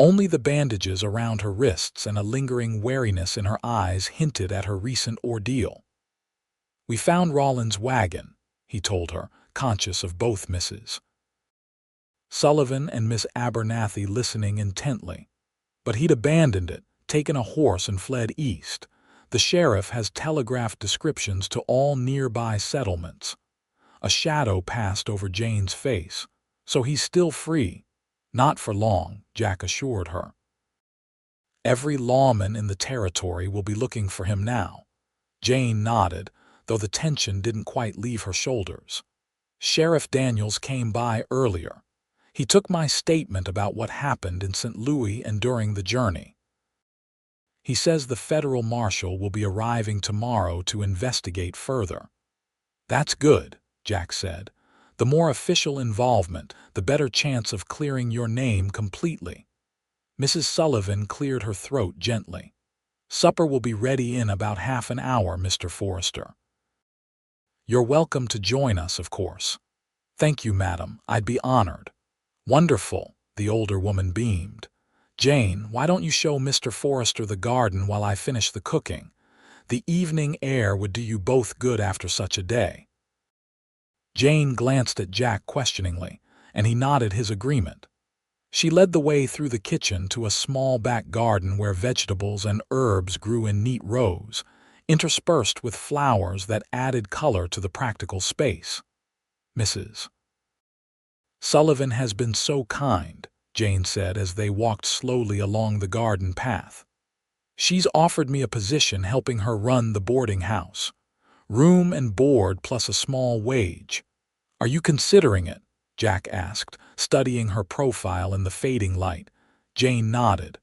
Only the bandages around her wrists and a lingering wariness in her eyes hinted at her recent ordeal. "We found Rollins' wagon," he told her, conscious of both misses. Sullivan and Miss Abernathy listening intently. But he'd abandoned it, taken a horse and fled east. The sheriff has telegraphed descriptions to all nearby settlements. A shadow passed over Jane's face. So he's still free. Not for long, Jack assured her. Every lawman in the territory will be looking for him now. Jane nodded, though the tension didn't quite leave her shoulders. Sheriff Daniels came by earlier. He took my statement about what happened in St. Louis and during the journey. He says the federal marshal will be arriving tomorrow to investigate further. That's good, Jack said. The more official involvement, the better chance of clearing your name completely. Mrs. Sullivan cleared her throat gently. Supper will be ready in about half an hour, Mr. Forrester. You're welcome to join us, of course. Thank you, madam. I'd be honored. Wonderful, the older woman beamed. Jane, why don't you show Mr. Forrester the garden while I finish the cooking? The evening air would do you both good after such a day." Jane glanced at Jack questioningly, and he nodded his agreement. She led the way through the kitchen to a small back garden where vegetables and herbs grew in neat rows, interspersed with flowers that added color to the practical space. "Mrs. Sullivan has been so kind," Jane said as they walked slowly along the garden path. "She's offered me a position helping her run the boarding house. Room and board plus a small wage. Are you considering it?" Jack asked, studying her profile in the fading light. Jane nodded.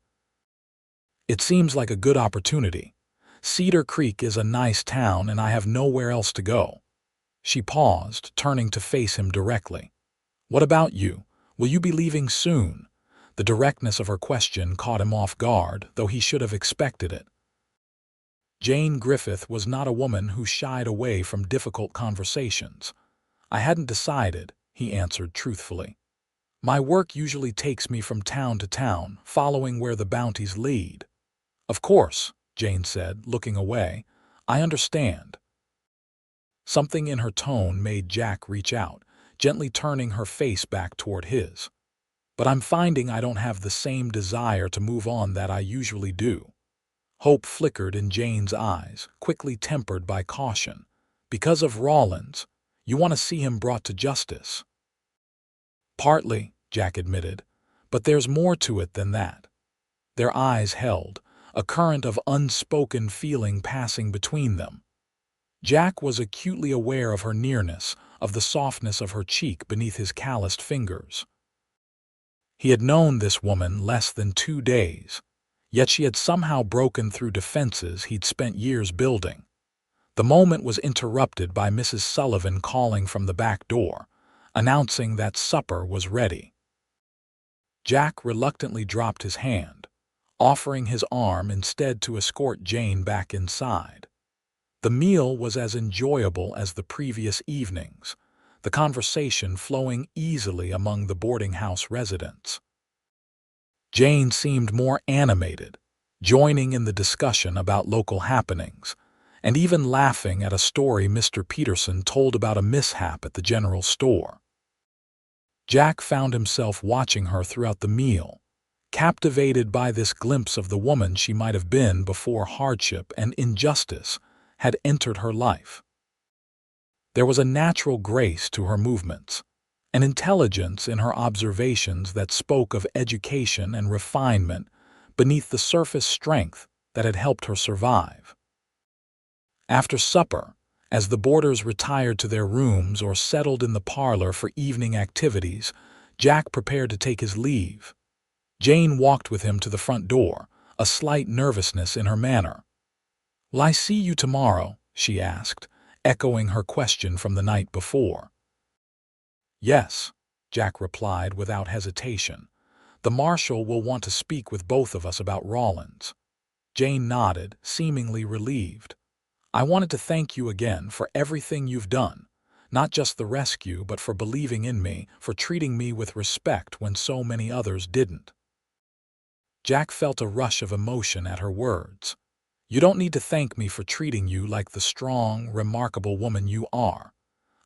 "It seems like a good opportunity. Cedar Creek is a nice town and I have nowhere else to go." She paused, turning to face him directly. "What about you? Will you be leaving soon?" The directness of her question caught him off guard, though he should have expected it. Jane Griffith was not a woman who shied away from difficult conversations. "I hadn't decided," he answered truthfully. "My work usually takes me from town to town, following where the bounties lead." "Of course," Jane said, looking away. "I understand." Something in her tone made Jack reach out, gently turning her face back toward his. "But I'm finding I don't have the same desire to move on that I usually do." Hope flickered in Jane's eyes, quickly tempered by caution. "Because of Rollins, you want to see him brought to justice?" "Partly," Jack admitted, "but there's more to it than that." Their eyes held, a current of unspoken feeling passing between them. Jack was acutely aware of her nearness, of the softness of her cheek beneath his calloused fingers. He had known this woman less than 2 days, yet she had somehow broken through defenses he'd spent years building. The moment was interrupted by Mrs. Sullivan calling from the back door, announcing that supper was ready. Jack reluctantly dropped his hand, offering his arm instead to escort Jane back inside. The meal was as enjoyable as the previous evenings, the conversation flowing easily among the boarding house residents. Jane seemed more animated, joining in the discussion about local happenings, and even laughing at a story Mr. Peterson told about a mishap at the general store. Jack found himself watching her throughout the meal, captivated by this glimpse of the woman she might have been before hardship and injustice had entered her life. There was a natural grace to her movements, an intelligence in her observations that spoke of education and refinement beneath the surface strength that had helped her survive. After supper, as the boarders retired to their rooms or settled in the parlor for evening activities, Jack prepared to take his leave. Jane walked with him to the front door, a slight nervousness in her manner. "Will I see you tomorrow?" she asked, echoing her question from the night before. "Yes," Jack replied without hesitation. "The marshal will want to speak with both of us about Rollins." Jane nodded, seemingly relieved. "I wanted to thank you again for everything you've done, not just the rescue, but for believing in me, for treating me with respect when so many others didn't." Jack felt a rush of emotion at her words. "You don't need to thank me for treating you like the strong, remarkable woman you are."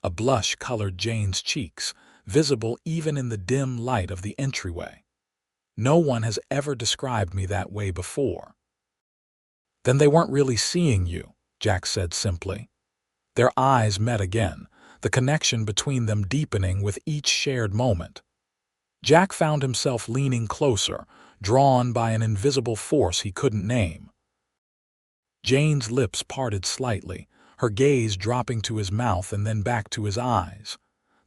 A blush colored Jane's cheeks, visible even in the dim light of the entryway. "No one has ever described me that way before." "Then they weren't really seeing you," Jack said simply. Their eyes met again, the connection between them deepening with each shared moment. Jack found himself leaning closer, drawn by an invisible force he couldn't name. Jane's lips parted slightly, her gaze dropping to his mouth and then back to his eyes.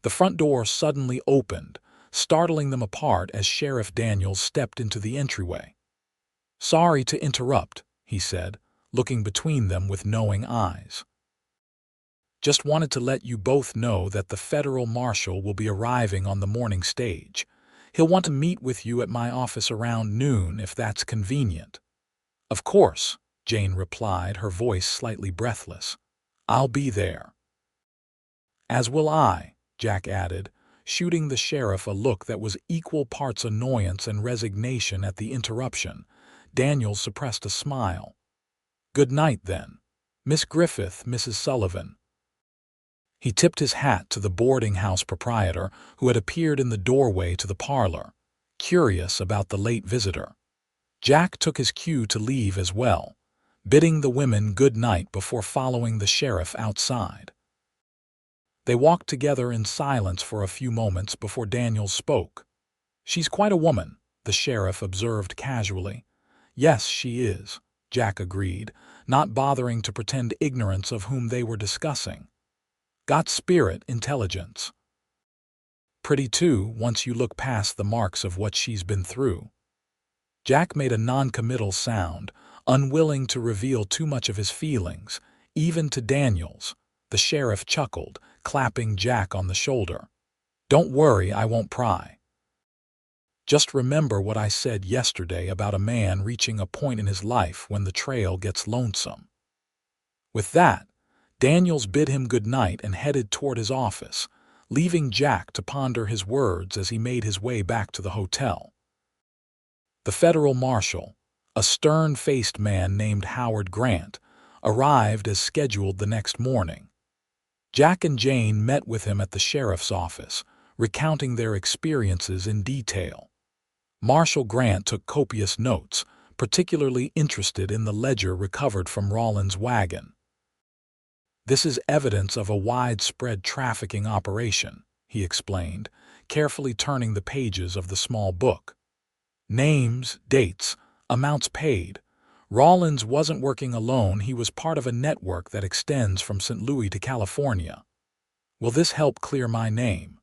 The front door suddenly opened, startling them apart as Sheriff Daniels stepped into the entryway. "Sorry to interrupt," he said, looking between them with knowing eyes. "Just wanted to let you both know that the federal marshal will be arriving on the morning stage. He'll want to meet with you at my office around noon if that's convenient." "Of course," Jane replied, her voice slightly breathless. "I'll be there." "As will I," Jack added, shooting the sheriff a look that was equal parts annoyance and resignation at the interruption. Daniels suppressed a smile. "Good night, then." Miss Griffith, Mrs. Sullivan." He tipped his hat to the boarding house proprietor, who had appeared in the doorway to the parlor, curious about the late visitor. Jack took his cue to leave as well, bidding the women good night before following the sheriff outside. They walked together in silence for a few moments before Daniels spoke. "She's quite a woman," the sheriff observed casually. "Yes, she is," Jack agreed, not bothering to pretend ignorance of whom they were discussing. "Got spirit, intelligence. Pretty too, once you look past the marks of what she's been through." Jack made a non-committal sound, unwilling to reveal too much of his feelings, even to Daniels. The sheriff chuckled, clapping Jack on the shoulder. "Don't worry, I won't pry. Just remember what I said yesterday about a man reaching a point in his life when the trail gets lonesome." With that, Daniels bid him good night and headed toward his office, leaving Jack to ponder his words as he made his way back to the hotel. The federal marshal, a stern-faced man named Howard Grant, arrived as scheduled the next morning. Jack and Jane met with him at the sheriff's office, recounting their experiences in detail. Marshal Grant took copious notes, particularly interested in the ledger recovered from Rollins' wagon. "This is evidence of a widespread trafficking operation," he explained, carefully turning the pages of the small book. "Names, dates, amounts paid. Rollins wasn't working alone, he was part of a network that extends from St. Louis to California. Will this help clear my name?"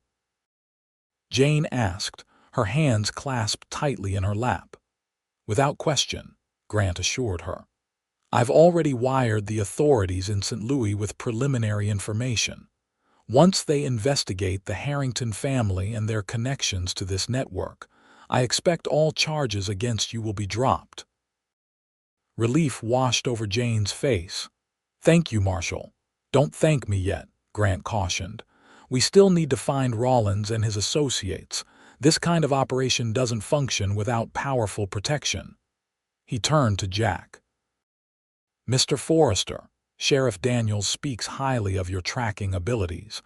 Jane asked, her hands clasped tightly in her lap. "Without question," Grant assured her. "I've already wired the authorities in St. Louis with preliminary information. Once they investigate the Harrington family and their connections to this network, I expect all charges against you will be dropped." Relief washed over Jane's face. "Thank you, Marshal." "Don't thank me yet," Grant cautioned. "We still need to find Rollins and his associates. This kind of operation doesn't function without powerful protection." He turned to Jack. "Mr. Forrester, Sheriff Daniels speaks highly of your tracking abilities.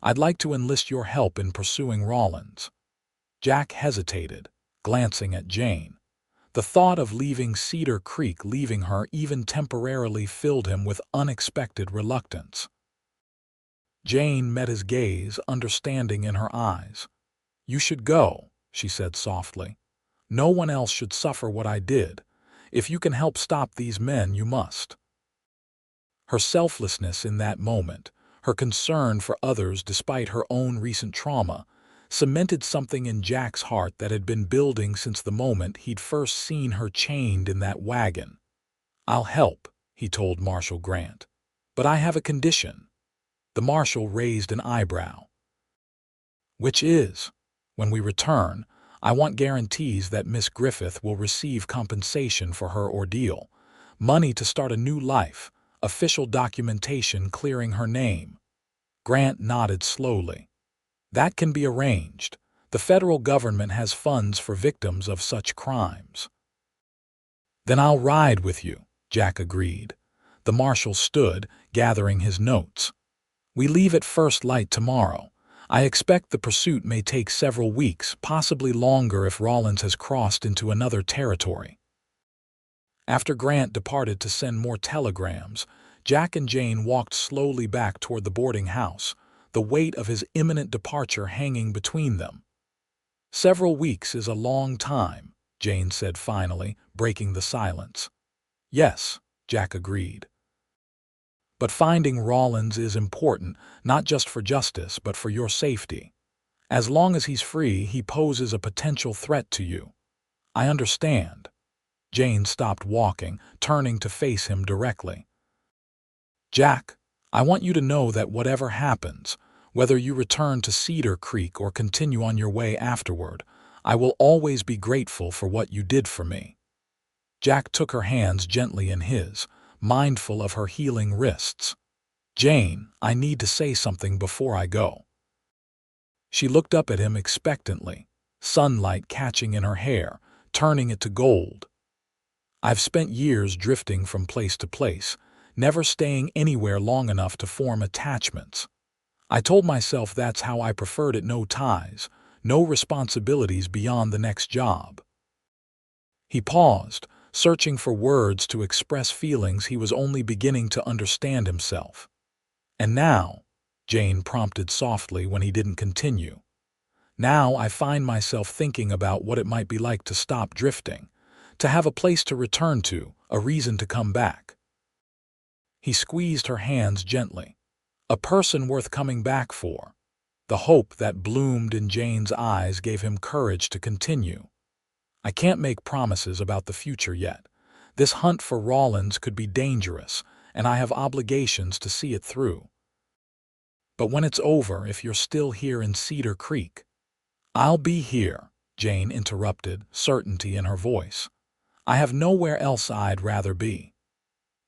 I'd like to enlist your help in pursuing Rollins." Jack hesitated, glancing at Jane. The thought of leaving Cedar Creek, leaving her even temporarily, filled him with unexpected reluctance. Jane met his gaze, understanding in her eyes. "You should go," she said softly. "No one else should suffer what I did. If you can help stop these men, you must." Her selflessness in that moment, her concern for others despite her own recent trauma, cemented something in Jack's heart that had been building since the moment he'd first seen her chained in that wagon. "I'll help," he told Marshal Grant. "But I have a condition." The marshal raised an eyebrow. "Which is? When we return, I want guarantees that Miss Griffith will receive compensation for her ordeal, money to start a new life, official documentation clearing her name." Grant nodded slowly. "That can be arranged. The federal government has funds for victims of such crimes." "Then I'll ride with you," Jack agreed. The marshal stood, gathering his notes. "We leave at first light tomorrow. I expect the pursuit may take several weeks, possibly longer if Rollins has crossed into another territory." After Grant departed to send more telegrams, Jack and Jane walked slowly back toward the boarding house, the weight of his imminent departure hanging between them. "Several weeks is a long time," Jane said finally, breaking the silence. "Yes," Jack agreed. "But finding Rollins is important, not just for justice, but for your safety. As long as he's free, he poses a potential threat to you." "I understand." Jane stopped walking, turning to face him directly. "Jack, I want you to know that whatever happens, whether you return to Cedar Creek or continue on your way afterward, I will always be grateful for what you did for me." Jack took her hands gently in his, mindful of her healing wrists. "Jane, I need to say something before I go." She looked up at him expectantly, sunlight catching in her hair, turning it to gold. "I've spent years drifting from place to place, never staying anywhere long enough to form attachments. I told myself that's how I preferred it, no ties, no responsibilities beyond the next job. He paused, searching for words to express feelings he was only beginning to understand himself. And now, Jane prompted softly when he didn't continue, now I find myself thinking about what it might be like to stop drifting, to have a place to return to, a reason to come back. He squeezed her hands gently. A person worth coming back for. The hope that bloomed in Jane's eyes gave him courage to continue. I can't make promises about the future yet. This hunt for Rollins could be dangerous, and I have obligations to see it through. But when it's over, if you're still here in Cedar Creek, I'll be here, Jane interrupted, certainty in her voice. I have nowhere else I'd rather be.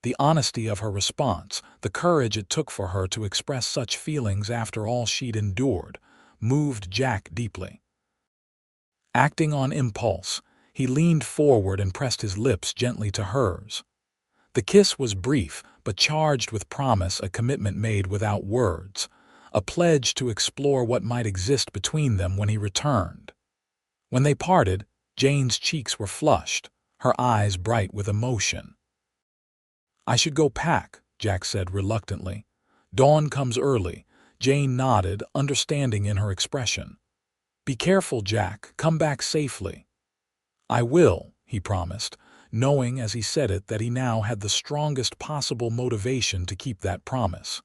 The honesty of her response, the courage it took for her to express such feelings after all she'd endured, moved Jack deeply. Acting on impulse, he leaned forward and pressed his lips gently to hers. The kiss was brief, but charged with promise, a commitment made without words, a pledge to explore what might exist between them when he returned. When they parted, Jane's cheeks were flushed, her eyes bright with emotion. I should go pack, Jack said reluctantly. Dawn comes early. Jane nodded, understanding in her expression. Be careful, Jack. Come back safely. I will, he promised, knowing as he said it that he now had the strongest possible motivation to keep that promise.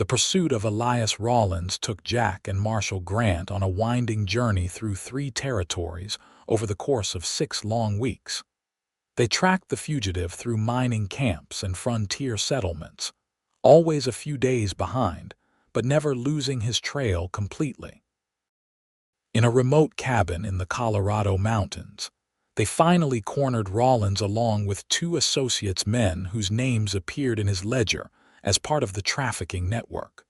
The pursuit of Elias Rollins took Jack and Marshall Grant on a winding journey through 3 territories over the course of 6 long weeks. They tracked the fugitive through mining camps and frontier settlements, always a few days behind, but never losing his trail completely. In a remote cabin in the Colorado mountains, they finally cornered Rollins along with 2 associates, men whose names appeared in his ledger as part of the trafficking network.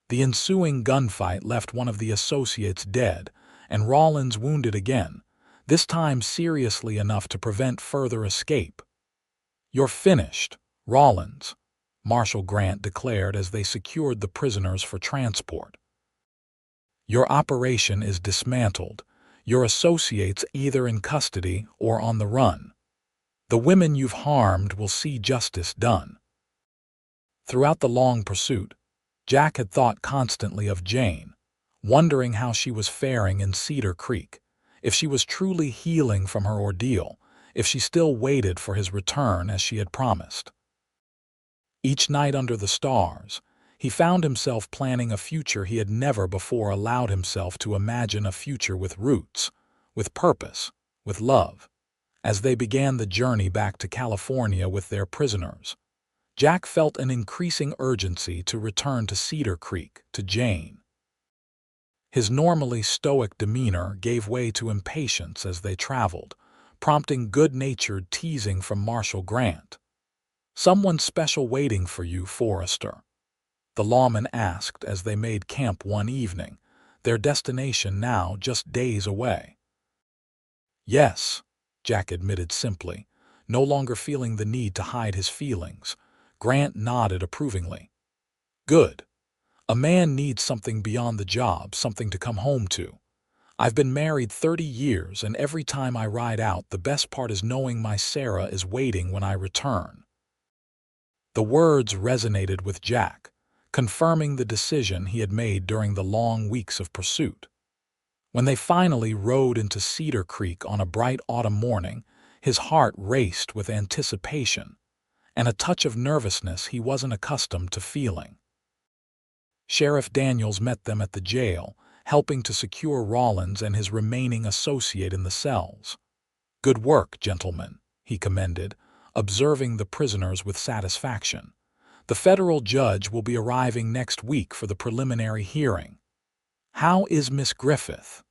The ensuing gunfight left one of the associates dead and Rollins wounded again, this time seriously enough to prevent further escape. You're finished, Rollins, Marshall Grant declared as they secured the prisoners for transport. Your operation is dismantled, your associates either in custody or on the run. The women you've harmed will see justice done. Throughout the long pursuit, Jack had thought constantly of Jane, wondering how she was faring in Cedar Creek, if she was truly healing from her ordeal, if she still waited for his return as she had promised. Each night under the stars, he found himself planning a future he had never before allowed himself to imagine, a future with roots, with purpose, with love. As they began the journey back to California with their prisoners, Jack felt an increasing urgency to return to Cedar Creek, to Jane. His normally stoic demeanor gave way to impatience as they traveled, prompting good-natured teasing from Marshall Grant. Someone special waiting for you, Forrester? The lawman asked as they made camp one evening, their destination now just days away. Yes, Jack admitted simply, no longer feeling the need to hide his feelings. Grant nodded approvingly. Good. A man needs something beyond the job, something to come home to. I've been married 30 years, and every time I ride out, the best part is knowing my Sarah is waiting when I return. The words resonated with Jack, confirming the decision he had made during the long weeks of pursuit. When they finally rode into Cedar Creek on a bright autumn morning, his heart raced with anticipation and a touch of nervousness he wasn't accustomed to feeling. Sheriff Daniels met them at the jail, helping to secure Rollins and his remaining associate in the cells. Good work, gentlemen, he commended, observing the prisoners with satisfaction. The federal judge will be arriving next week for the preliminary hearing. How is Miss Griffith?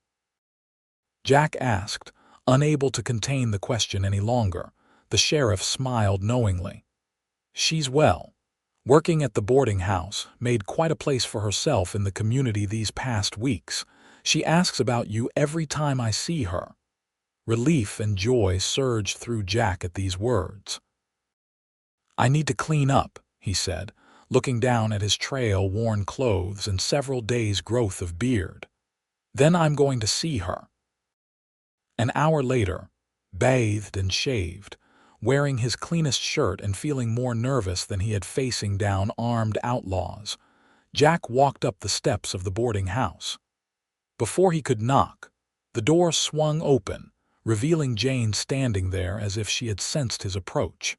Jack asked, unable to contain the question any longer. The sheriff smiled knowingly. She's well. Working at the boarding house, made quite a place for herself in the community these past weeks. She asks about you every time I see her. Relief and joy surged through Jack at these words. "I need to clean up," he said, looking down at his trail-worn clothes and several days' growth of beard. "Then I'm going to see her." An hour later, bathed and shaved, wearing his cleanest shirt and feeling more nervous than he had facing down armed outlaws, Jack walked up the steps of the boarding house. Before he could knock, the door swung open, revealing Jane standing there as if she had sensed his approach.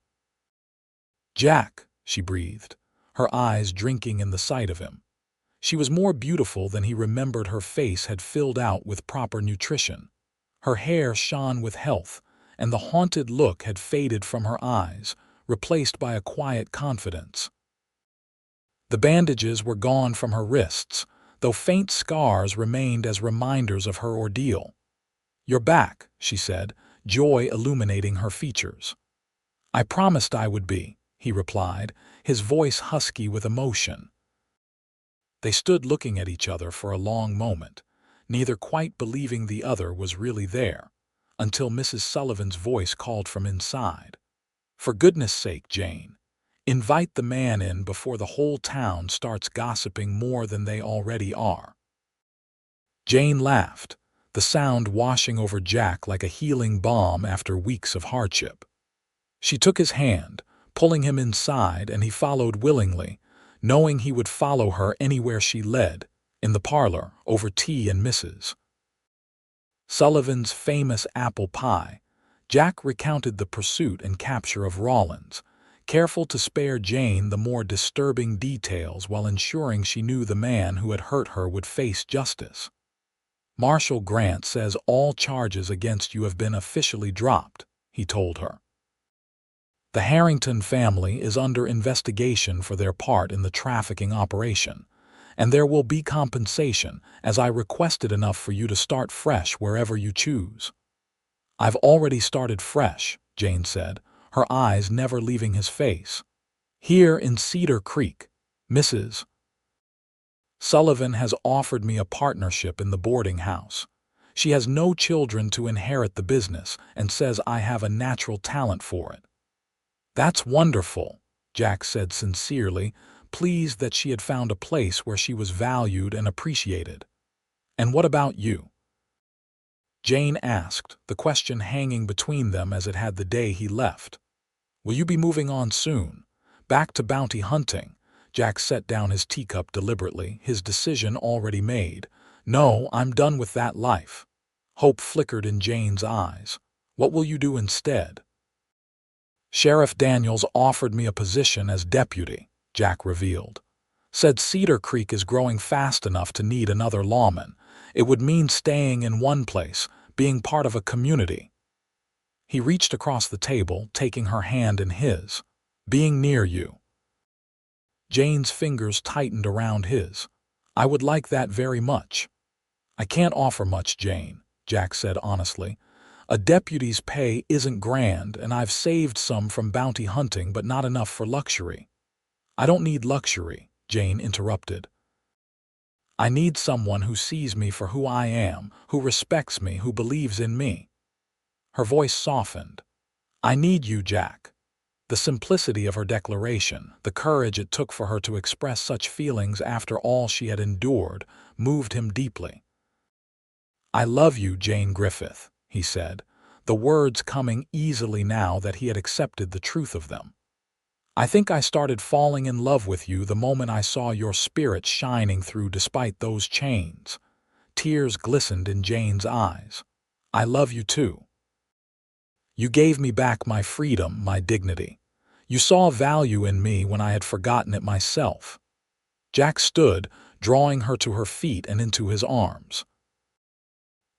"Jack," she breathed, her eyes drinking in the sight of him. She was more beautiful than he remembered. Her face had filled out with proper nutrition. Her hair shone with health, and the haunted look had faded from her eyes, replaced by a quiet confidence. The bandages were gone from her wrists, though faint scars remained as reminders of her ordeal. "You're back," she said, joy illuminating her features. "I promised I would be," he replied, his voice husky with emotion. They stood looking at each other for a long moment, neither quite believing the other was really there, until Mrs. Sullivan's voice called from inside. "For goodness sake, Jane, invite the man in before the whole town starts gossiping more than they already are." Jane laughed, the sound washing over Jack like a healing balm after weeks of hardship. She took his hand, pulling him inside, and he followed willingly, knowing he would follow her anywhere she led, in the parlor, over tea and Mrs. Sullivan's famous apple pie. Jack recounted the pursuit and capture of Rollins, careful to spare Jane the more disturbing details while ensuring she knew the man who had hurt her would face justice. "Marshal Grant says all charges against you have been officially dropped," he told her. "The Harrington family is under investigation for their part in the trafficking operation, and there will be compensation, as I requested enough for you to start fresh wherever you choose." "I've already started fresh," Jane said, her eyes never leaving his face. "Here in Cedar Creek, Mrs. Sullivan has offered me a partnership in the boarding house. She has no children to inherit the business and says I have a natural talent for it." "That's wonderful," Jack said sincerely, pleased that she had found a place where she was valued and appreciated. "And what about you?" Jane asked, the question hanging between them as it had the day he left. "Will you be moving on soon? Back to bounty hunting?" Jack set down his teacup deliberately, his decision already made. "No, I'm done with that life." Hope flickered in Jane's eyes. "What will you do instead?" "Sheriff Daniels offered me a position as deputy," Jack revealed. "Said Cedar Creek is growing fast enough to need another lawman. It would mean staying in one place, being part of a community." He reached across the table, taking her hand in his. "Being near you." Jane's fingers tightened around his. "I would like that very much." "I can't offer much, Jane," Jack said honestly. "A deputy's pay isn't grand, and I've saved some from bounty hunting, but not enough for luxury." "I don't need luxury," Jane interrupted. "I need someone who sees me for who I am, who respects me, who believes in me." Her voice softened. "I need you, Jack." The simplicity of her declaration, the courage it took for her to express such feelings after all she had endured, moved him deeply. "I love you, Jane Griffith," he said, the words coming easily now that he had accepted the truth of them. "I think I started falling in love with you the moment I saw your spirit shining through despite those chains." Tears glistened in Jane's eyes. "I love you too. You gave me back my freedom, my dignity. You saw value in me when I had forgotten it myself." Jack stood, drawing her to her feet and into his arms.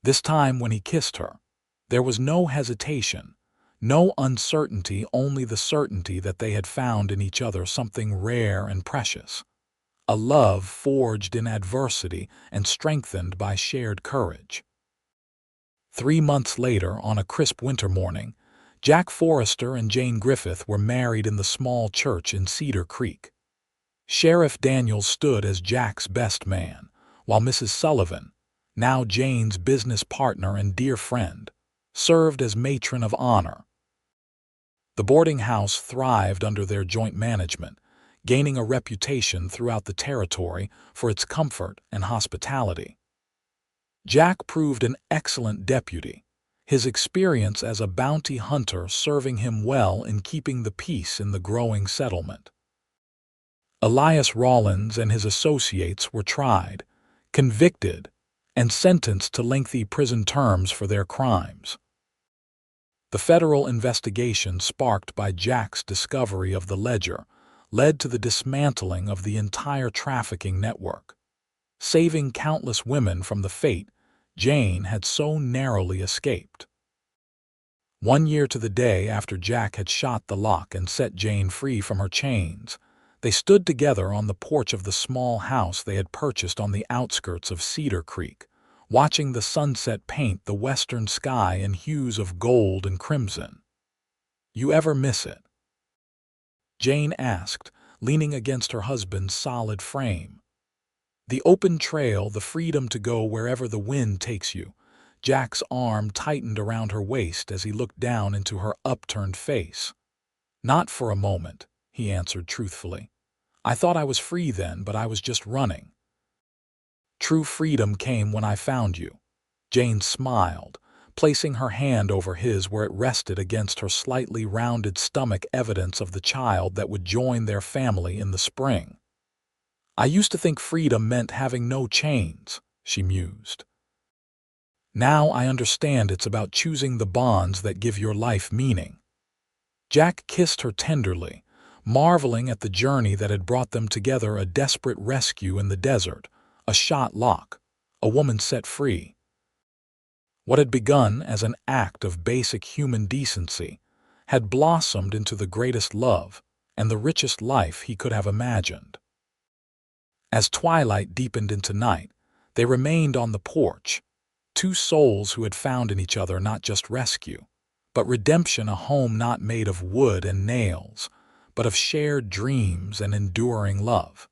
This time when he kissed her, there was no hesitation, no uncertainty, only the certainty that they had found in each other something rare and precious. A love forged in adversity and strengthened by shared courage. 3 months later, on a crisp winter morning, Jack Forrester and Jane Griffith were married in the small church in Cedar Creek. Sheriff Daniels stood as Jack's best man, while Mrs. Sullivan, now Jane's business partner and dear friend, served as matron of honor. The boarding house thrived under their joint management, gaining a reputation throughout the territory for its comfort and hospitality. Jack proved an excellent deputy, his experience as a bounty hunter serving him well in keeping the peace in the growing settlement. Elias Rollins and his associates were tried, convicted, and sentenced to lengthy prison terms for their crimes. The federal investigation sparked by Jack's discovery of the ledger led to the dismantling of the entire trafficking network, saving countless women from the fate Jane had so narrowly escaped. 1 year to the day after Jack had shot the lock and set Jane free from her chains, they stood together on the porch of the small house they had purchased on the outskirts of Cedar Creek, watching the sunset paint the western sky in hues of gold and crimson. "You ever miss it?" Jane asked, leaning against her husband's solid frame. The open trail, the freedom to go wherever the wind takes you. Jack's arm tightened around her waist as he looked down into her upturned face. "Not for a moment," he answered truthfully. "I thought I was free then, but I was just running." "True freedom came when I found you." Jane smiled, placing her hand over his where it rested against her slightly rounded stomach, evidence of the child that would join their family in the spring. "I used to think freedom meant having no chains," she mused. "Now I understand it's about choosing the bonds that give your life meaning." Jack kissed her tenderly, marveling at the journey that had brought them together: a desperate rescue in the desert, a shot lock, a woman set free. What had begun as an act of basic human decency had blossomed into the greatest love and the richest life he could have imagined. As twilight deepened into night, they remained on the porch, two souls who had found in each other not just rescue, but redemption, a home not made of wood and nails, but of shared dreams and enduring love.